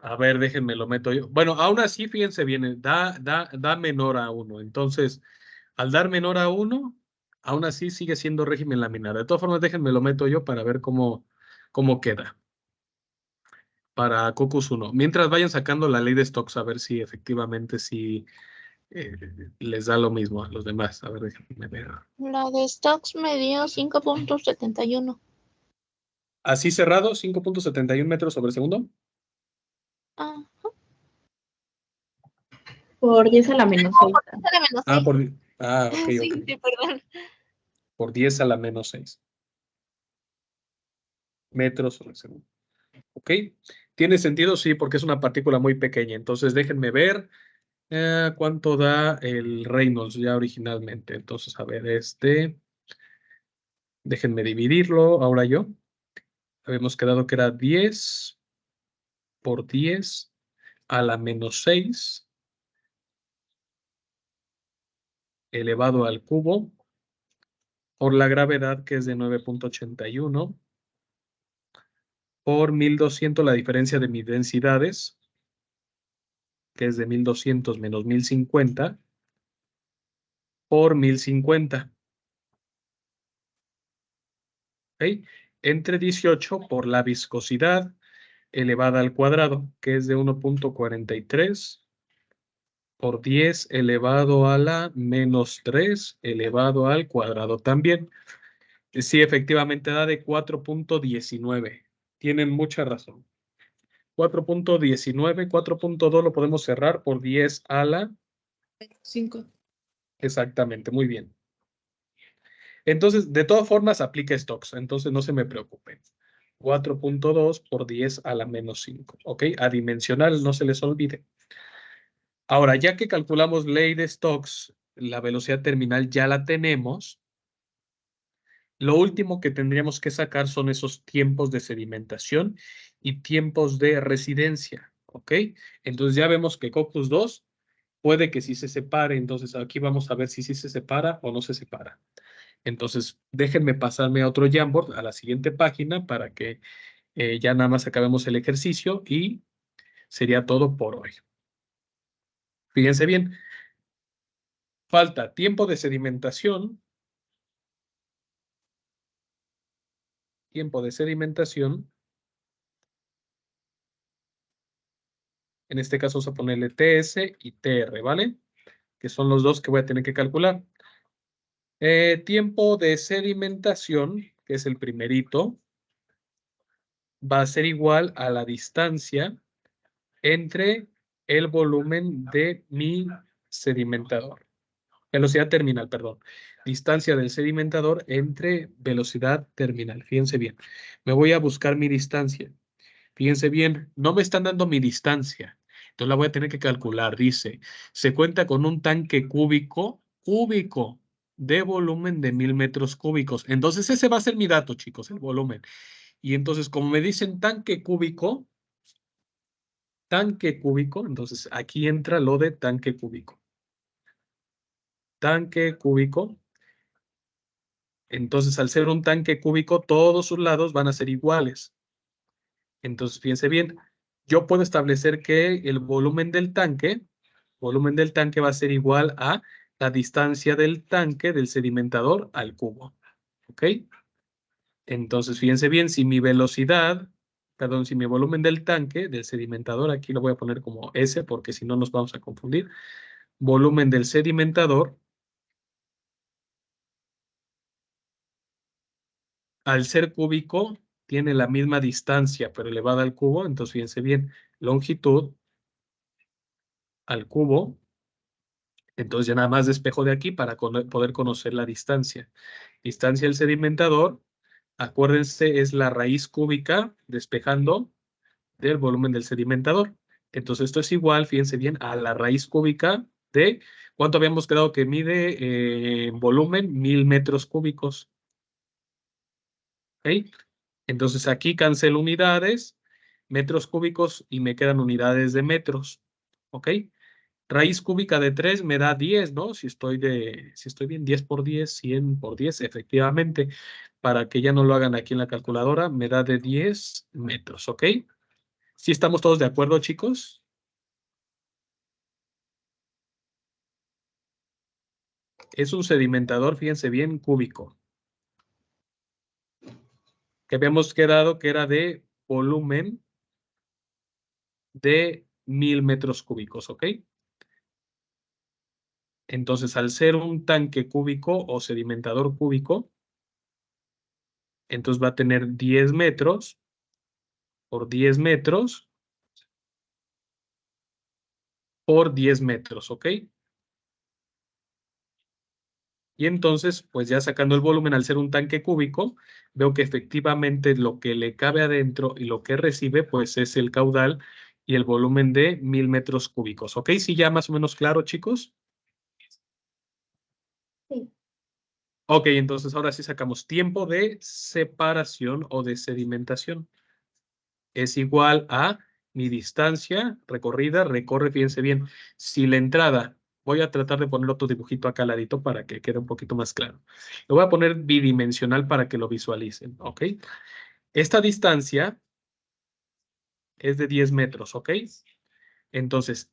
A ver, déjenme lo meto yo. Bueno, aún así, fíjense bien, da menor a 1. Entonces, al dar menor a 1, aún así sigue siendo régimen laminar. De todas formas, déjenme lo meto yo para ver cómo queda para Cocos 1. Mientras vayan sacando la ley de stocks, a ver si efectivamente sí eh, les da lo mismo a los demás. A ver, déjenme ver. La de stocks me dio 5.71. Así cerrado, 5.71 metros sobre segundo. Ah, Por 10 a la menos 6. dale menos Ah, 6. ok. Sí, perdón. Por 10 a la menos 6 metros sobre segundo. ¿Ok? ¿Tiene sentido? Sí, porque es una partícula muy pequeña. Entonces, déjenme ver cuánto da el Reynolds ya originalmente. Entonces, a ver, déjenme dividirlo ahora yo. Habíamos quedado que era 10 por 10 a la menos 6 elevado al cubo por la gravedad, que es de 9.81 por 1200, la diferencia de mis densidades, que es de 1200 menos 1050 por 1050. ¿Ok? Entre 18 por la viscosidad elevada al cuadrado, que es de 1.43 por 10 elevado a la menos 3 elevado al cuadrado también. Sí, efectivamente da de 4.19. Tienen mucha razón. 4.19, 4.2 lo podemos cerrar por 10 a la... 5. Exactamente, muy bien. Entonces, de todas formas, aplica stocks, entonces no se me preocupen. 4.2 por 10 a la menos 5, ¿ok? Adimensional, no se les olvide. Ahora, ya que calculamos ley de Stokes, la velocidad terminal ya la tenemos. Lo último que tendríamos que sacar son esos tiempos de sedimentación y tiempos de residencia, ¿ok? Entonces ya vemos que Cocos 2 puede que sí se separe, entonces aquí vamos a ver si sí se separa o no se separa. Entonces, déjenme pasarme a otro Jamboard, a la siguiente página, para que ya nada más acabemos el ejercicio y sería todo por hoy. Fíjense bien, falta tiempo de sedimentación, en este caso vamos a ponerle TS y TR, ¿vale? Que son los dos que voy a tener que calcular. Tiempo de sedimentación, que es el primerito, va a ser igual a la distancia entre el volumen de mi sedimentador. Velocidad terminal, perdón. Distancia del sedimentador entre velocidad terminal. Fíjense bien. Me voy a buscar mi distancia. Fíjense bien, no me están dando mi distancia. Entonces la voy a tener que calcular. Dice, se cuenta con un tanque cúbico de volumen de 1000 metros cúbicos. Entonces ese va a ser mi dato, chicos, el volumen. Y entonces, como me dicen tanque cúbico, entonces aquí entra lo de tanque cúbico. Tanque cúbico. Entonces, al ser un tanque cúbico, todos sus lados van a ser iguales. Entonces, fíjense bien, yo puedo establecer que el volumen del tanque va a ser igual a la distancia del tanque del sedimentador al cubo. ¿Ok? Entonces, fíjense bien, si mi volumen del tanque del sedimentador, aquí lo voy a poner como S porque si no nos vamos a confundir, volumen del sedimentador, al ser cúbico, tiene la misma distancia, pero elevada al cubo. Entonces, fíjense bien, longitud al cubo. Entonces, ya nada más despejo de aquí para poder conocer la distancia. Distancia del sedimentador, acuérdense, es la raíz cúbica despejando del volumen del sedimentador. Entonces, esto es igual, fíjense bien, a la raíz cúbica de, ¿cuánto habíamos quedado que mide volumen? 1000 metros cúbicos. ¿Ok? Entonces aquí cancelo unidades, metros cúbicos y me quedan unidades de metros. ¿Ok? Raíz cúbica de 3 me da 10, ¿no? Si estoy bien, 10 por 10, 100 por 10, efectivamente. Para que ya no lo hagan aquí en la calculadora, me da de 10 metros, ¿ok? ¿Sí estamos todos de acuerdo, chicos? Es un sedimentador, fíjense bien, cúbico. Que habíamos quedado que era de volumen de 1000 metros cúbicos, ¿ok? Entonces, al ser un tanque cúbico o sedimentador cúbico, entonces va a tener 10 metros por 10 metros por 10 metros, ¿ok? Y entonces, pues ya sacando el volumen al ser un tanque cúbico, veo que efectivamente lo que le cabe adentro y lo que recibe, pues es el caudal y el volumen de 1000 metros cúbicos. ¿Ok? ¿Sí ya más o menos claro, chicos? Sí. Ok, entonces ahora sí sacamos tiempo de separación o de sedimentación. Es igual a mi distancia recorrida, recorre, fíjense bien, si la entrada, voy a tratar de poner otro dibujito acá al ladito para que quede un poquito más claro. Lo voy a poner bidimensional para que lo visualicen, ¿ok? Esta distancia es de 10 metros, ¿ok? Entonces,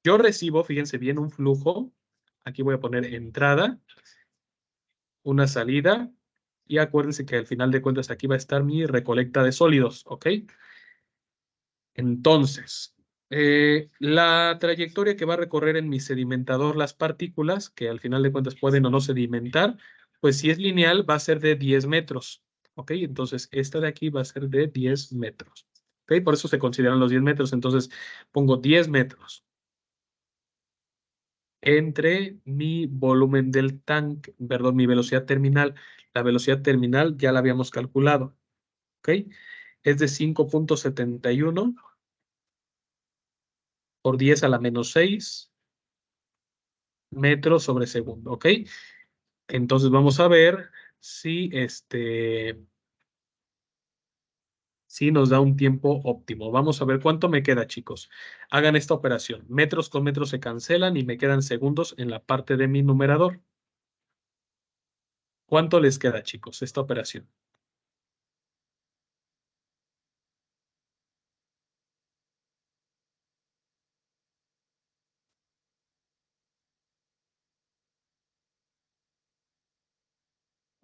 yo recibo, fíjense bien, un flujo, aquí voy a poner entrada, una salida, y acuérdense que al final de cuentas aquí va a estar mi recolecta de sólidos, ¿ok? Entonces, la trayectoria que va a recorrer en mi sedimentador las partículas, que al final de cuentas pueden o no sedimentar, pues si es lineal va a ser de 10 metros. ¿Ok? Entonces, esta de aquí va a ser de 10 metros. ¿Ok? Por eso se consideran los 10 metros. Entonces, pongo 10 metros entre mi volumen del tanque, perdón, mi velocidad terminal. La velocidad terminal ya la habíamos calculado. ¿Ok? Es de 5.71 por 10 a la menos 6 metros sobre segundo, ¿ok? Entonces vamos a ver si si nos da un tiempo óptimo. Vamos a ver cuánto me queda, chicos. Hagan esta operación. Metros con metros se cancelan y me quedan segundos en la parte de mi numerador. ¿Cuánto les queda, chicos, esta operación?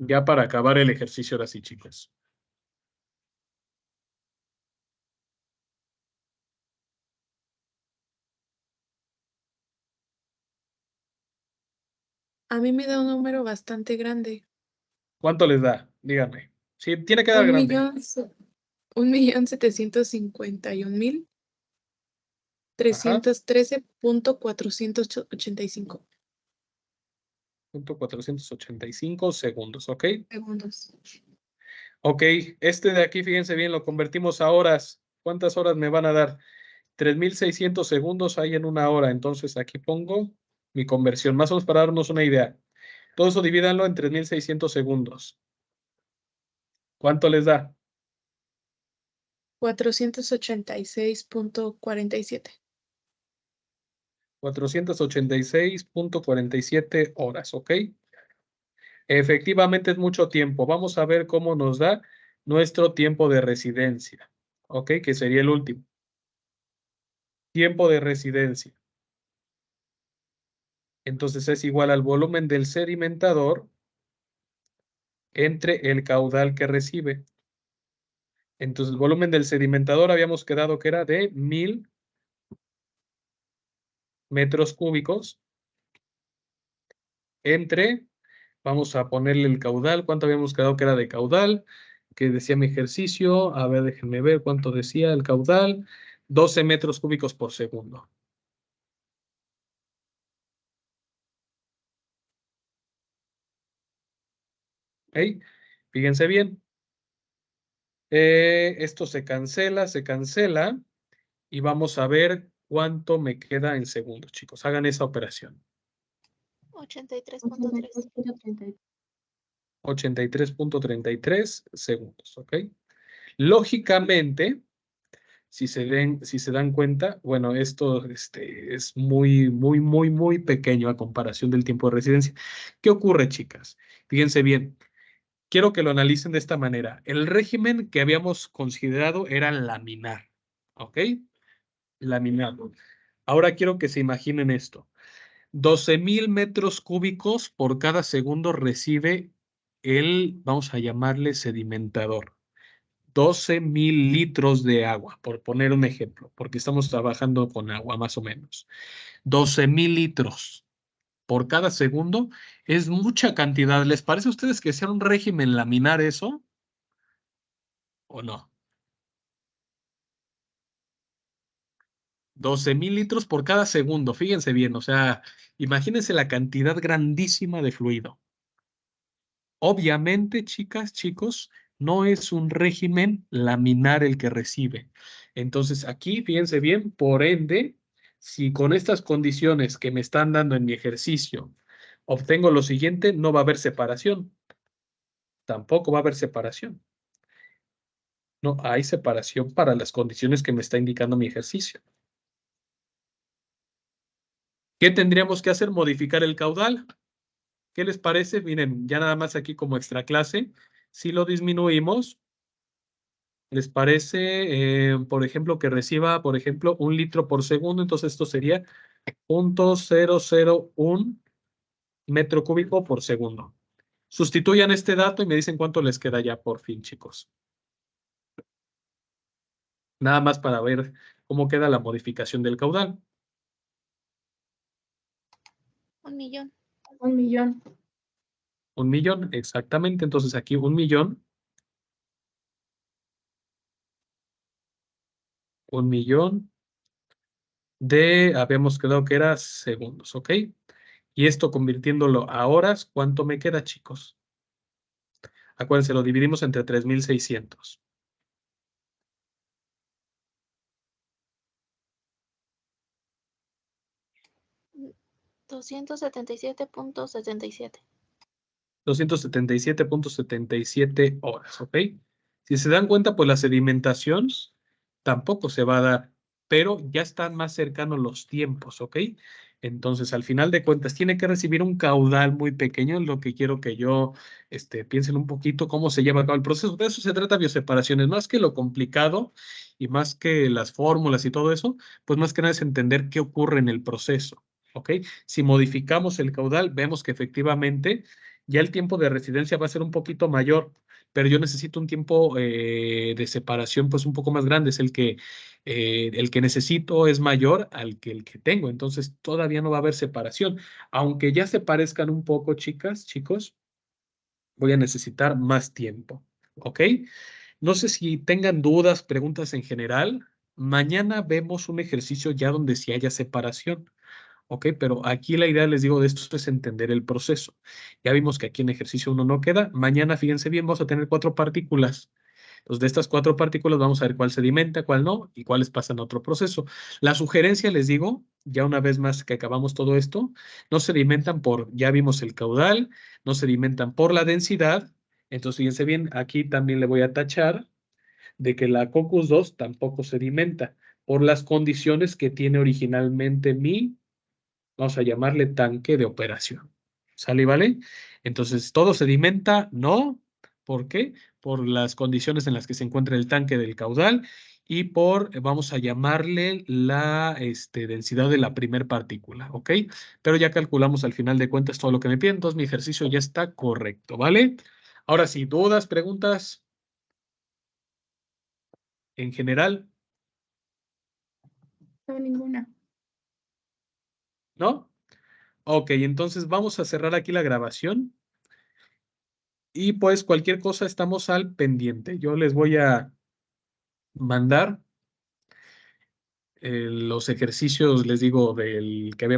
Ya para acabar el ejercicio ahora sí, chicos. A mí me da un número bastante grande. ¿Cuánto les da? Díganme. Sí, tiene que dar Un grande. millón, 1.751.000. Ajá. 313.485 .485 segundos, ¿ok? segundos. Ok, este de aquí, fíjense bien, lo convertimos a horas. ¿Cuántas horas me van a dar? 3600 segundos hay en una hora. Entonces aquí pongo mi conversión, más o menos para darnos una idea. Todo eso divídanlo en 3600 segundos. ¿Cuánto les da? 486.47. 486.47 horas, ¿ok? Efectivamente es mucho tiempo. Vamos a ver cómo nos da nuestro tiempo de residencia, ¿ok? Que sería el último. Tiempo de residencia. Entonces es igual al volumen del sedimentador entre el caudal que recibe. Entonces el volumen del sedimentador habíamos quedado que era de 1000 metros cúbicos entre, vamos a ponerle el caudal, ¿cuánto habíamos quedado que era de caudal? Que decía mi ejercicio, a ver, déjenme ver cuánto decía el caudal, 12 metros cúbicos por segundo. ¿Ok? Fíjense bien. Esto se cancela y vamos a ver cuánto me queda en segundos, chicos. Hagan esa operación. 83.3. 83.33 segundos, ¿ok? Lógicamente, si se dan cuenta, bueno, esto es muy pequeño a comparación del tiempo de residencia. ¿Qué ocurre, chicas? Fíjense bien, quiero que lo analicen de esta manera. El régimen que habíamos considerado era laminar, ¿ok? Laminar. Ahora quiero que se imaginen esto. 12,000 metros cúbicos por cada segundo recibe vamos a llamarle sedimentador. 12,000 litros de agua, por poner un ejemplo, porque estamos trabajando con agua más o menos. 12,000 litros por cada segundo es mucha cantidad. ¿Les parece a ustedes que sea un régimen laminar eso o no? 12,000 litros por cada segundo, fíjense bien, o sea, imagínense la cantidad grandísima de fluido. Obviamente, chicas, chicos, no es un régimen laminar el que recibe. Entonces, aquí, fíjense bien, por ende, si con estas condiciones que me están dando en mi ejercicio obtengo lo siguiente, no va a haber separación. Tampoco va a haber separación. No hay separación para las condiciones que me está indicando mi ejercicio. ¿Qué tendríamos que hacer? Modificar el caudal. ¿Qué les parece? Miren, ya nada más aquí como extra clase, si lo disminuimos, ¿les parece, por ejemplo, que reciba, por ejemplo, 1 litro por segundo? Entonces esto sería 0.001 metro cúbico por segundo. Sustituyan este dato y me dicen cuánto les queda ya por fin, chicos. Nada más para ver cómo queda la modificación del caudal. 1,000,000. 1,000,000. 1,000,000, exactamente. Entonces aquí 1,000,000. 1,000,000 habíamos quedado que era segundos, ¿ok? Y esto convirtiéndolo a horas, ¿cuánto me queda, chicos? Acuérdense, lo dividimos entre 3,600. 277.77. 277.77 horas, ¿ok? Si se dan cuenta, pues la sedimentación tampoco se va a dar, pero ya están más cercanos los tiempos, ¿ok? Entonces, al final de cuentas, tiene que recibir un caudal muy pequeño, es lo que quiero que yo piensen un poquito cómo se lleva a cabo el proceso. De eso se trata bioseparaciones, más que lo complicado y más que las fórmulas y todo eso, pues más que nada es entender qué ocurre en el proceso, ¿ok? Si modificamos el caudal, vemos que efectivamente ya el tiempo de residencia va a ser un poquito mayor, pero yo necesito un tiempo de separación pues un poco más grande, es el que necesito es mayor al que el que tengo, entonces todavía no va a haber separación, aunque ya se parezcan un poco, chicas, chicos, voy a necesitar más tiempo, ¿ok? No sé si tengan dudas, preguntas en general. Mañana vemos un ejercicio ya donde sí haya separación. ¿Ok? Pero aquí la idea, les digo, de esto es entender el proceso. Ya vimos que aquí en ejercicio 1 no queda. Mañana, fíjense bien, vamos a tener 4 partículas. Entonces, de estas 4 partículas vamos a ver cuál sedimenta, cuál no y cuáles pasan a otro proceso. La sugerencia, les digo, ya una vez más que acabamos todo esto, no sedimentan ya vimos el caudal, no sedimentan por la densidad. Entonces, fíjense bien, aquí también le voy a tachar de que la COCUS 2 tampoco sedimenta por las condiciones que tiene originalmente vamos a llamarle tanque de operación. ¿Sale y vale? Entonces, ¿todo sedimenta? No. ¿Por qué? Por las condiciones en las que se encuentra el tanque del caudal y vamos a llamarle la densidad de la primer partícula, ¿ok? Pero ya calculamos al final de cuentas todo lo que me piden, entonces mi ejercicio ya está correcto, ¿vale? Ahora sí, dudas, preguntas en general, No, ninguna. ¿no? Ok, entonces vamos a cerrar aquí la grabación. Y pues cualquier cosa estamos al pendiente. Yo les voy a mandar los ejercicios, les digo, del que habíamos